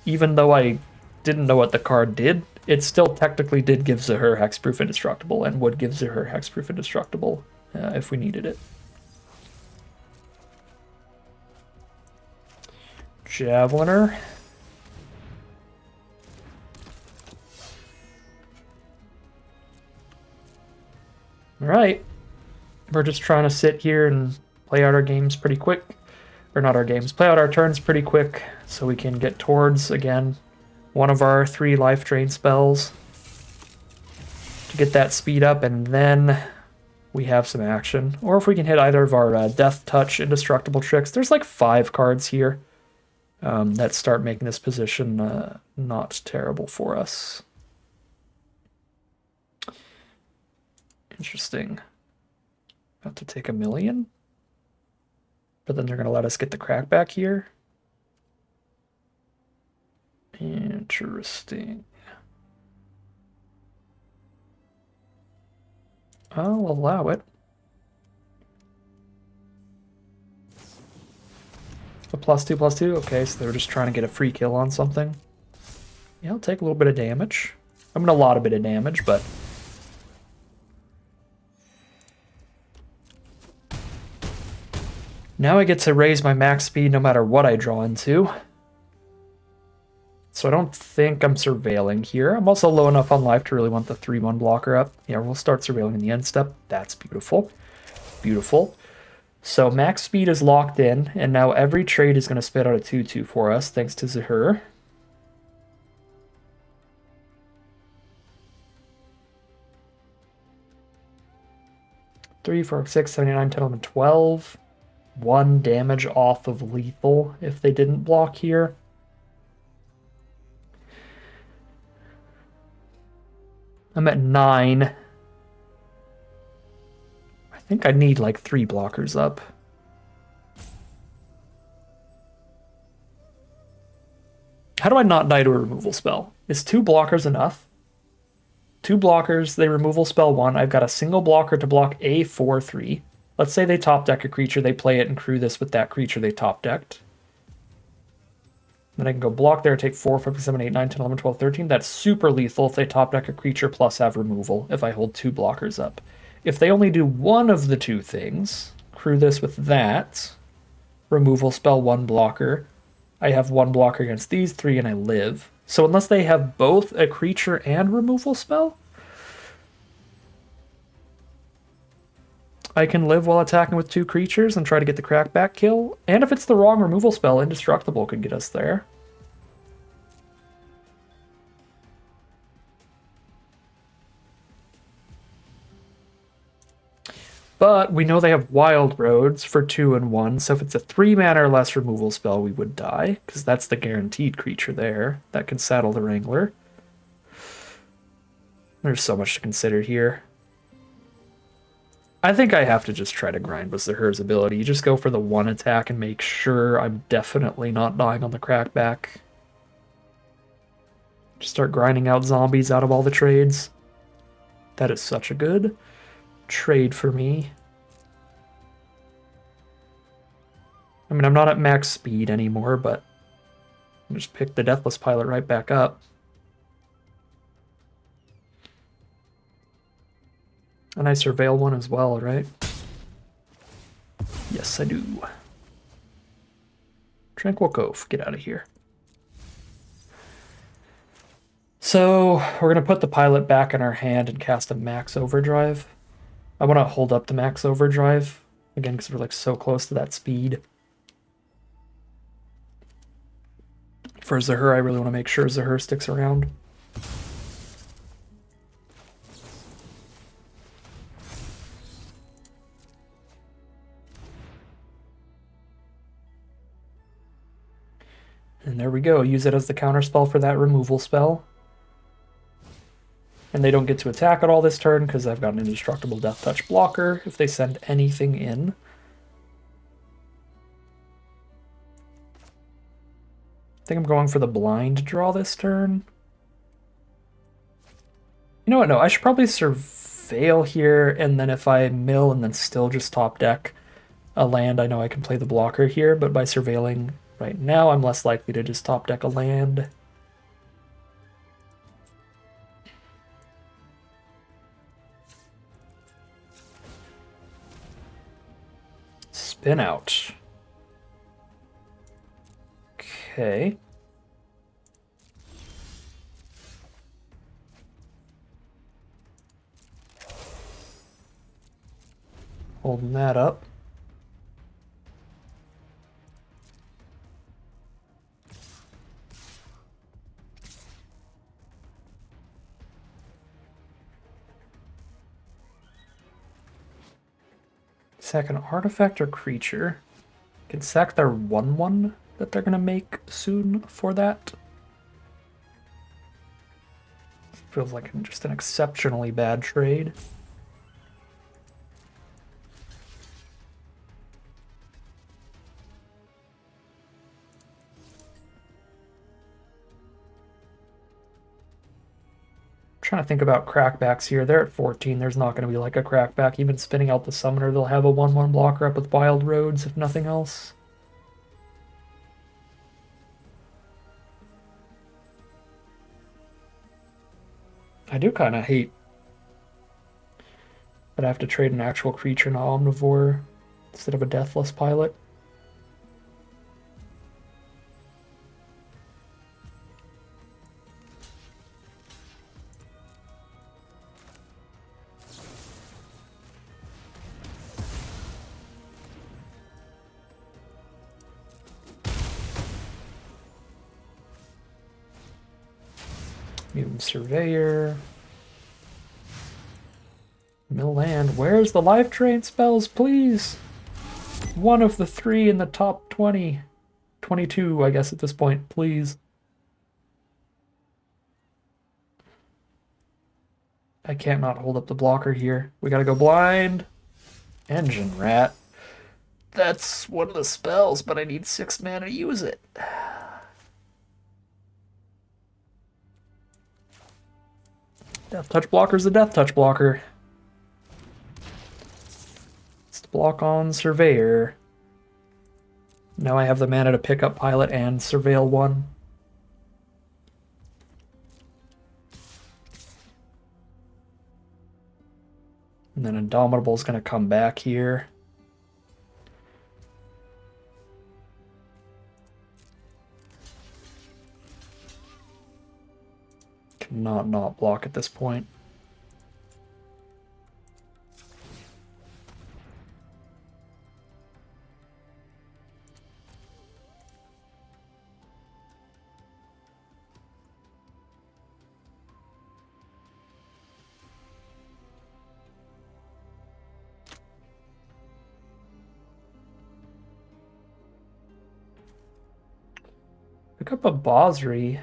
Even though I didn't know what the card did, it still technically did give Zahur Hexproof Indestructible, and would give Zahur Hexproof Indestructible if we needed it. Javeliner. Alright. We're just trying to sit here and play out our games pretty quick. Or not our games, play out our turns pretty quick so we can get towards, again, one of our 3 life drain spells to get that speed up, and then we have some action. Or if we can hit either of our Death Touch Indestructible tricks. There's like 5 cards here that start making this position not terrible for us. Interesting. About to take 1,000,000. But then they're going to let us get the crack back here. Interesting. I'll allow it. A +2/+2? Okay, so they're just trying to get a free kill on something. Yeah, I'll take a little bit of damage. I mean, a lot of bit of damage, but... Now I get to raise my max speed no matter what I draw into. So I don't think I'm surveilling here. I'm also low enough on life to really want the 3-1 blocker up. Yeah, we'll start surveilling in the end step. That's beautiful. Beautiful. So max speed is locked in, and now every trade is going to spit out a 2-2 for us, thanks to Zahur. Three, 4, 6, 7, 8, 9, 10, 11, 12. 1 damage off of lethal if they didn't block here. I'm at 9. I think I need like 3 blockers up. How do I not die to a removal spell? Is 2 blockers enough? 2 blockers, they removal spell 1. I've got a single blocker to block a 4/3. Let's say they top deck a creature, they play it and crew this with that creature they top decked. Then I can go block there, take 4, 5, 6, 7, 8, 9, 10, 11, 12, 13. That's super lethal if they top deck a creature plus have removal if I hold 2 blockers up. If they only do one of the 2 things, crew this with that, removal spell 1 blocker, I have 1 blocker against these 3 and I live. So unless they have both a creature and removal spell, I can live while attacking with 2 creatures and try to get the crackback kill. And if it's the wrong removal spell, Indestructible could get us there. But we know they have Wild Roads for 2 and 1, so if it's a 3 mana or less removal spell, we would die, because that's the guaranteed creature there that can saddle the Wrangler. There's so much to consider here. I think I have to just try to grind with Zahur's ability. You just go for the 1 attack and make sure I'm definitely not dying on the crackback. Just start grinding out zombies out of all the trades. That is such a good trade for me. I mean, I'm not at max speed anymore, but I'll just pick the Deathless Pilot right back up. And I surveil one as well, right? Yes, I do. Tranquil Cove, get out of here. So we're going to put the pilot back in our hand and cast a max overdrive. I want to hold up the max overdrive, again, because we're like so close to that speed. For Zahur, I really want to make sure Zahur sticks around. And there we go. Use it as the counterspell for that removal spell. And they don't get to attack at all this turn because I've got an Indestructible Death Touch blocker if they send anything in. I think I'm going for the blind draw this turn. You know what? No, I should probably surveil here, and then if I mill and then still just top deck a land, I know I can play the blocker here, but by surveilling right now, I'm less likely to just top deck a land. Spin out. Okay. Holding that up. Sack an artifact or creature. Can sack their 1/1 that they're gonna make soon for that. Feels like just an exceptionally bad trade. Trying to think about crackbacks here. They're at 14. There's not going to be like a crackback. Even spinning out the summoner, they'll have a 1/1 blocker up with Wild Roads, if nothing else. I do kind of hate that I have to trade an actual creature and an omnivore instead of a deathless pilot. Mutant Surveyor. Mill land. Where's the life drain spells, please? One of the 3 in the top 20. 22, I guess, at this point, please. I can't not hold up the blocker here. We gotta go blind. Engine Rat. That's one of the spells, but I need 6 mana to use it. Death Touch Blocker's a Death Touch Blocker. Let's block on Surveyor. Now I have the mana to pick up Pilot and Surveil 1. And then Indomitable's going to come back here. Cannot not block at this point. Pick up a Bosri.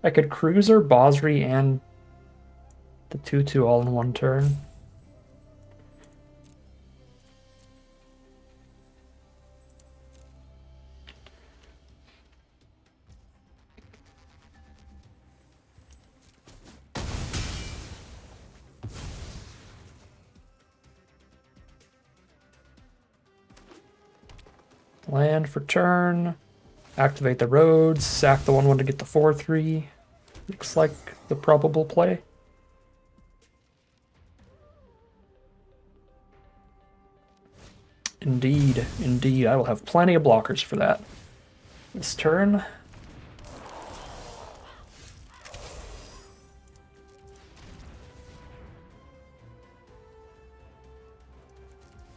I could Cruiser, Bosri, and the 2/2 all in one turn. Land for turn. Activate the roads. Sack the 1/1 to get the 4/3. Looks like the probable play. Indeed, indeed. I will have plenty of blockers for that. This turn.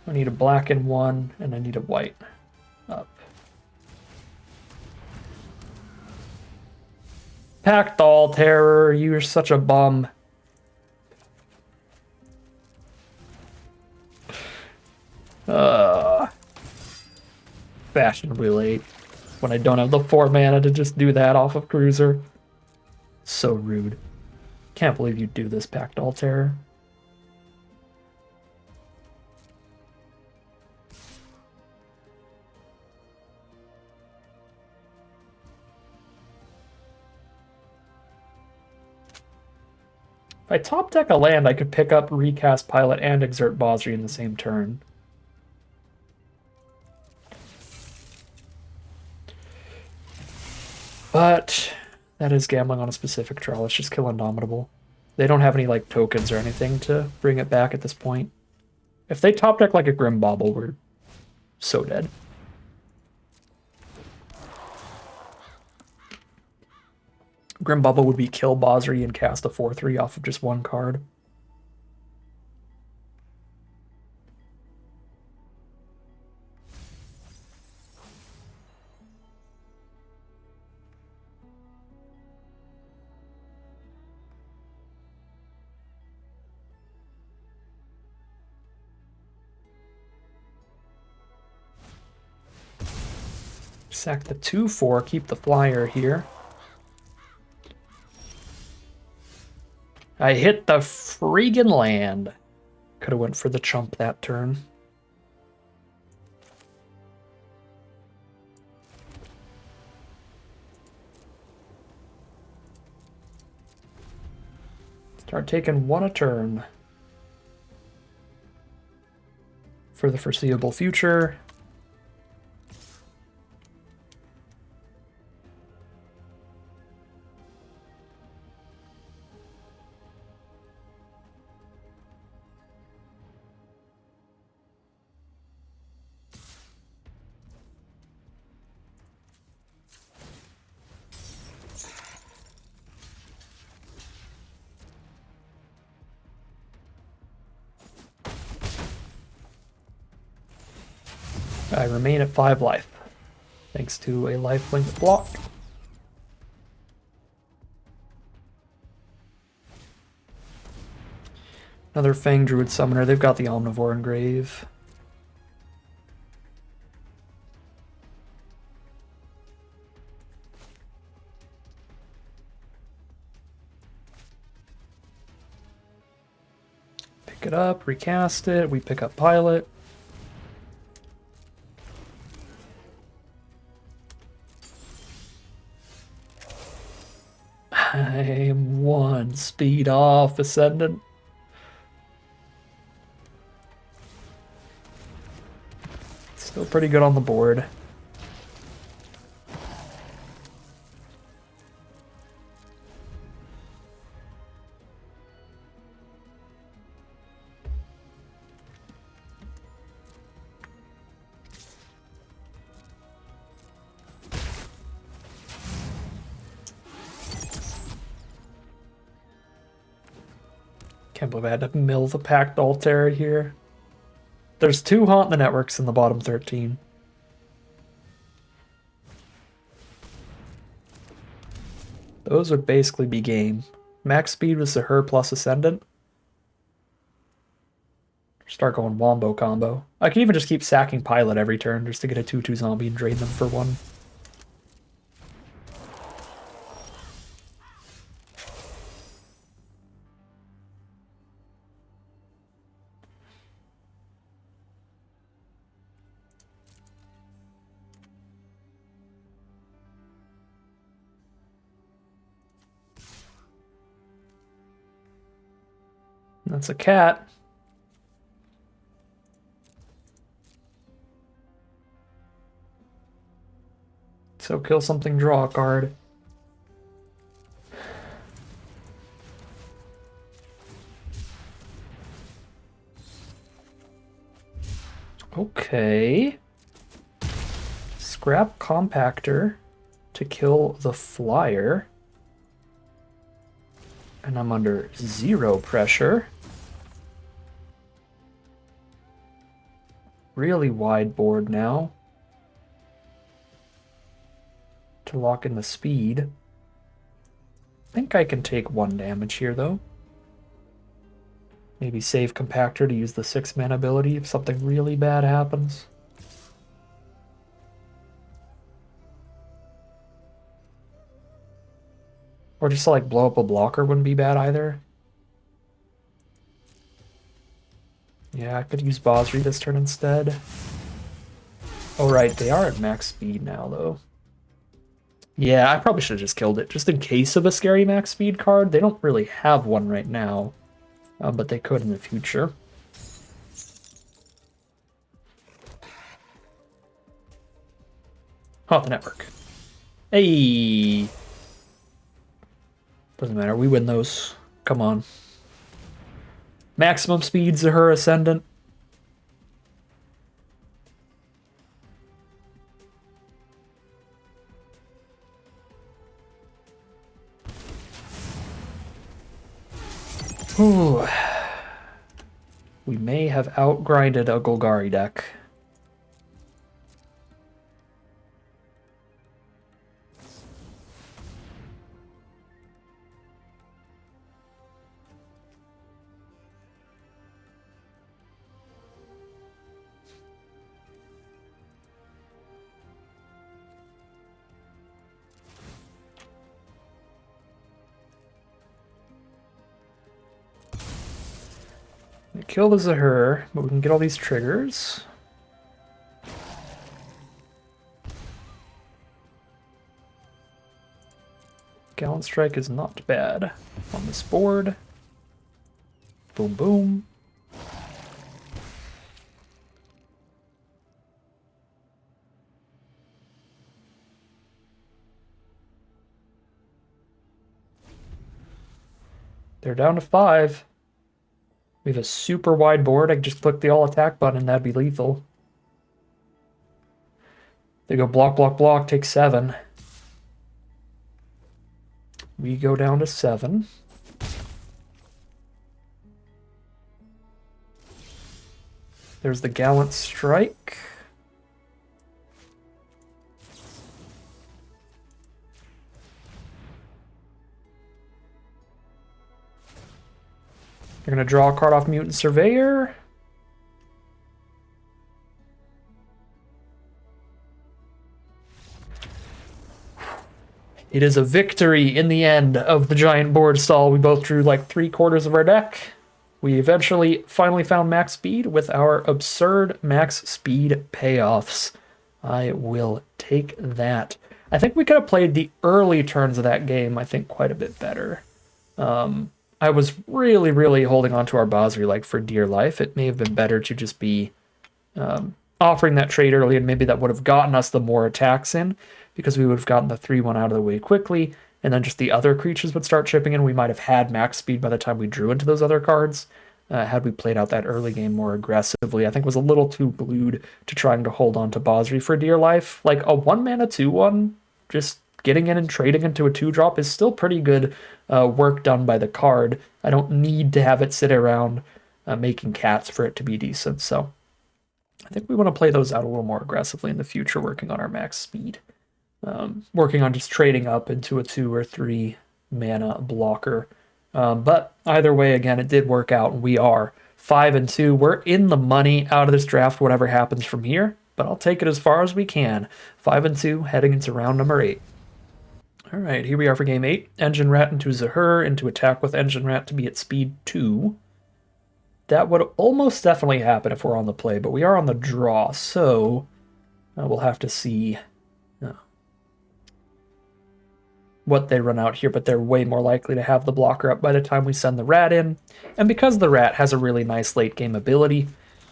I need a black and 1, and I need a white. Up. Packthall Terror, you're such a bum. Fashionably late. When I don't have the 4 mana to just do that off of Cruiser. So rude. Can't believe you do this, Packthall Terror. If I top deck a land, I could pick up Recast Pilot and Exert Bosri in the same turn. But that is gambling on a specific draw. Let's just kill Indomitable. They don't have any like tokens or anything to bring it back at this point. If they top deck like a Grim Bauble, we're so dead. Grim Bubble would be kill Bosri and cast a 4/3 off of just 1 card. Sack the 2/4, keep the flyer here. I hit the friggin' land. Could have went for the chump that turn. Start taking 1 a turn. For the foreseeable future. I remain at 5 life, thanks to a lifelink block. Another Fang Druid Summoner. They've got the Omnivore Engrave. Pick it up, recast it. We pick up Pilot. I am 1 speed off Ascendant. Still pretty good on the board. Can't believe I had to mill the Packed Altair here. There's 2 Haunt the Networks in the bottom 13. Those would basically be game. Max speed was her plus Ascendant. Start going Wombo combo. I can even just keep sacking Pilot every turn just to get a 2/2 zombie and drain them for 1. That's a cat. So kill something, draw a card. Okay. Scrap Compactor to kill the Flyer. And I'm under 0 pressure. Really wide board now. To lock in the speed. I think I can take 1 damage here, though. Maybe save Compactor to use the 6-man ability if something really bad happens. Or just like blow up a blocker wouldn't be bad either. Yeah, I could use Bosri this turn instead. Oh right, they are at max speed now though. Yeah, I probably should have just killed it, just in case of a scary max speed card. They don't really have one right now, but they could in the future. Oh, the network. Hey! Doesn't matter, we win those. Come on. Maximum speeds of her Ascendant. Ooh. We may have outgrinded a Golgari deck. Kill the Zahur, but we can get all these triggers. Gallant Strike is not bad on this board. Boom, boom. They're down to 5. We have a super wide board. I can just click the all attack button and that'd be lethal. They go block, block, block, take 7. We go down to 7. There's the Gallant Strike. They're going to draw a card off Mutant Surveyor. It is a victory in the end of the giant board stall. We both drew like 3/4 of our deck. We eventually finally found max speed with our absurd max speed payoffs. I will take that. I think we could have played the early turns of that game, I think, quite a bit better. I was really, really holding on to our Basri like for dear life. It may have been better to just be offering that trade early, and maybe that would have gotten us the more attacks in, because we would have gotten the 3/1 out of the way quickly, and then just the other creatures would start chipping in. We might have had max speed by the time we drew into those other cards, had we played out that early game more aggressively. I think it was a little too glued to trying to hold on to Basri for dear life. Like a 1-mana 2/1, just getting in and trading into a 2-drop is still pretty good work done by the card. I don't need to have it sit around making cats for it to be decent, so I think we want to play those out a little more aggressively in the future, working on our max speed. Working on just trading up into a 2 or 3 mana blocker. But either way, again, it did work out, and we are 5-2. We're in the money out of this draft, whatever happens from here, but I'll take it as far as we can. 5-2, heading into round number 8. All right, here we are for game 8. Engine Rat into Zahur, into attack with Engine Rat to be at speed 2. That would almost definitely happen if we're on the play, but we are on the draw, so we'll have to see what they run out here, but they're way more likely to have the blocker up by the time we send the Rat in. And because the Rat has a really nice late game ability,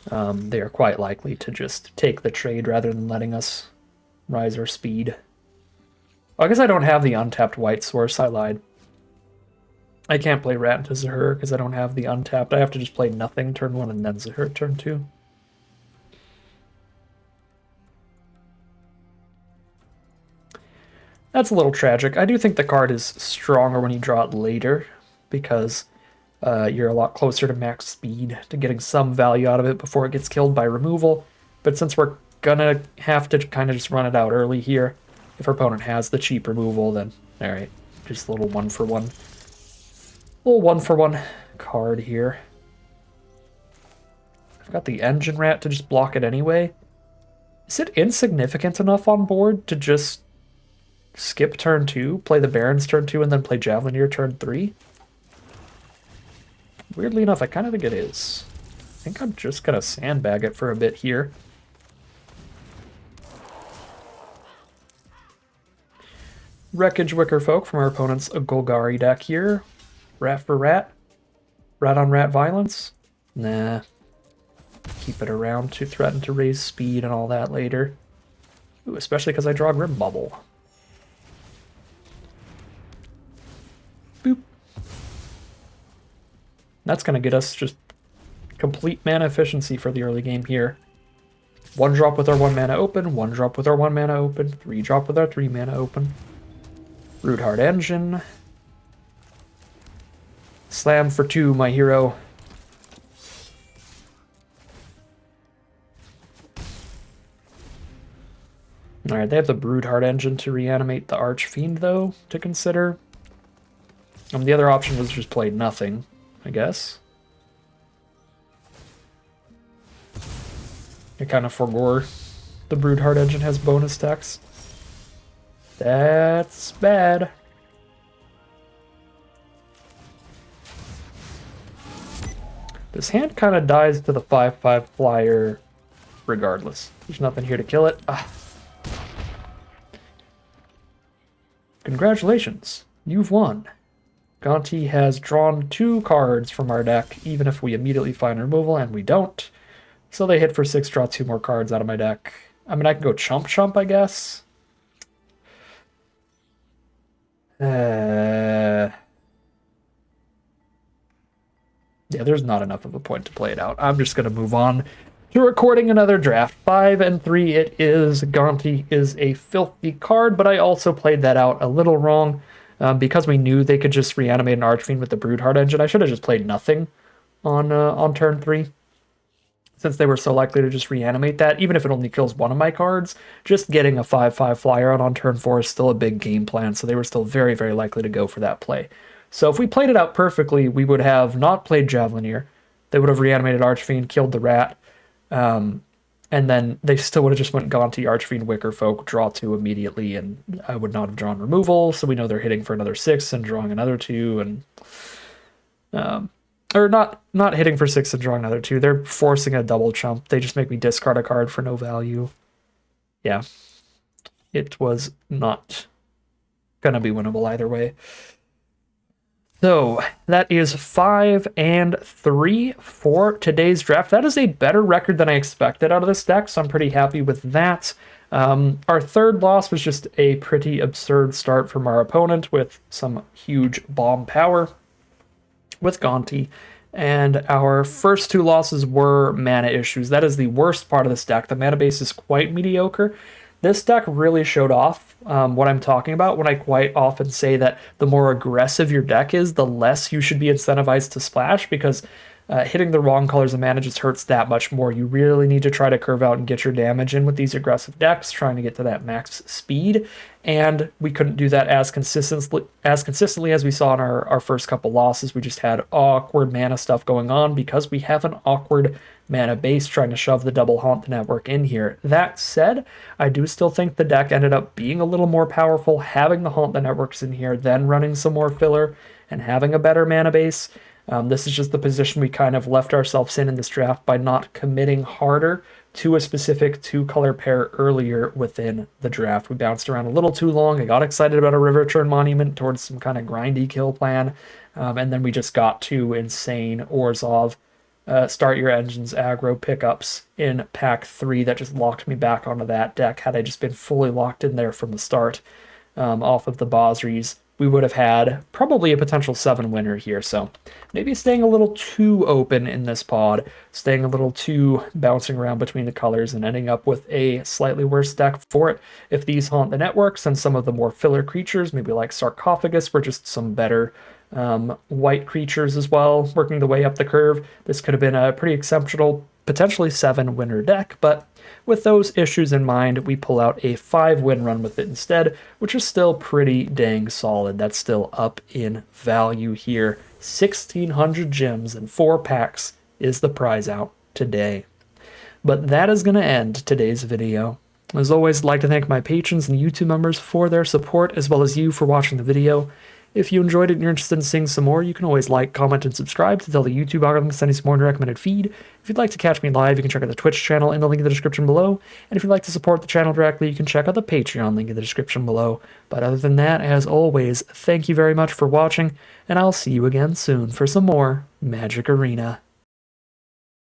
they are quite likely to just take the trade rather than letting us rise our speed. I guess I don't have the untapped white source, I lied. I can't play Rat into Zahur because I don't have the untapped. I have to just play nothing turn 1 and then Zahur turn 2. That's a little tragic. I do think the card is stronger when you draw it later, because you're a lot closer to max speed, to getting some value out of it before it gets killed by removal. But since we're gonna have to kind of just run it out early here, if our opponent has the cheap removal, then alright, just a little 1-for-1. Little 1-for-1 card here. I've got the Engine Rat to just block it anyway. Is it insignificant enough on board to just skip turn 2, play the Baron's turn 2, and then play Javelineer turn 3? Weirdly enough, I kind of think it is. I think I'm just going to sandbag it for a bit here. Wreckage Wicker Folk from our opponent's Golgari deck here. Rat for Rat. Rat on Rat violence. Nah. Keep it around to threaten to raise speed and all that later. Ooh, especially because I draw Grim Bubble. Boop. That's going to get us just complete mana efficiency for the early game here. 1 drop with our 1 mana open, 1 drop with our 1 mana open, 3 drop with our 3 mana open. Root Hard Engine. Slam for 2, my hero. Alright, they have the Broodheart Engine to reanimate the Archfiend, though, to consider. The other option was just play nothing, I guess. I kind of forgore the Broodheart Engine has bonus decks. That's bad. This hand kind of dies to the 5/5 flyer regardless. There's nothing here to kill it. Ah. Congratulations, you've won. Gonti has drawn 2 cards from our deck, even if we immediately find removal, and we don't. So they hit for 6, draw 2 more cards out of my deck. I mean, I can go chump chump, I guess. Yeah, there's not enough of a point to play it out. I'm just going to move on to recording another draft. 5-3 it is. Gonti is a filthy card, but I also played that out a little wrong. Because we knew they could just reanimate an Archfiend with the Broodheart Engine, I should have just played nothing on turn 3. Since they were so likely to just reanimate that, even if it only kills one of my cards, just getting a 5/5 flyer out on turn 4 is still a big game plan, so they were still very, very likely to go for that play. So if we played it out perfectly, we would have not played Javelineer. They would have reanimated Archfiend, killed the rat, and then they still would have just went Gonti, Archfiend, Wicker Folk, draw 2 immediately, and I would not have drawn removal, so we know they're hitting for another 6 and drawing another 2, and or not hitting for 6 and drawing another 2. They're forcing a double chump. They just make me discard a card for no value. Yeah. It was not gonna be winnable either way. So that is 5-3 for today's draft. That is a better record than I expected out of this deck, so I'm pretty happy with that. Our third loss was just a pretty absurd start from our opponent with some huge bomb power with Gonti. And our first 2 losses were mana issues. That is the worst part of this deck. The mana base is quite mediocre. This deck really showed off what I'm talking about when I quite often say that the more aggressive your deck is, the less you should be incentivized to splash, because hitting the wrong colors of mana just hurts that much more. You really need to try to curve out and get your damage in with these aggressive decks, trying to get to that max speed, and we couldn't do that as consistently as we saw in our first couple losses. We just had awkward mana stuff going on because we have an awkward mana base trying to shove the double Haunt the Network in here. That said, I do still think the deck ended up being a little more powerful having the Haunt the Networks in here, then running some more filler and having a better mana base. This is just the position we kind of left ourselves in this draft by not committing harder to a specific 2-color pair earlier within the draft. We bounced around a little too long. I got excited about a Riverturn Monument towards some kind of grindy kill plan, and then we just got to insane Orzhov start your engines aggro pickups in pack 3 that just locked me back onto that deck. Had I just been fully locked in there from the start off of the Bosries, we would have had probably a potential 7 winner here. So maybe staying a little too open in this pod, staying a little too bouncing around between the colors and ending up with a slightly worse deck for it. If these Haunt the Networks and some of the more filler creatures, maybe like Sarcophagus, were just some better white creatures as well, working the way up the curve, this could have been a pretty exceptional, potentially 7 winner deck, but with those issues in mind, we pull out a 5-win run with it instead, which is still pretty dang solid. That's still up in value here. 1,600 gems and 4 packs is the prize out today. But that is going to end today's video. As always, I'd like to thank my patrons and YouTube members for their support, as well as you for watching the video. If you enjoyed it and you're interested in seeing some more, you can always like, comment, and subscribe to tell the YouTube algorithm to send you some more in your recommended feed. If you'd like to catch me live, you can check out the Twitch channel in the link in the description below. And if you'd like to support the channel directly, you can check out the Patreon link in the description below. But other than that, as always, thank you very much for watching, and I'll see you again soon for some more Magic Arena.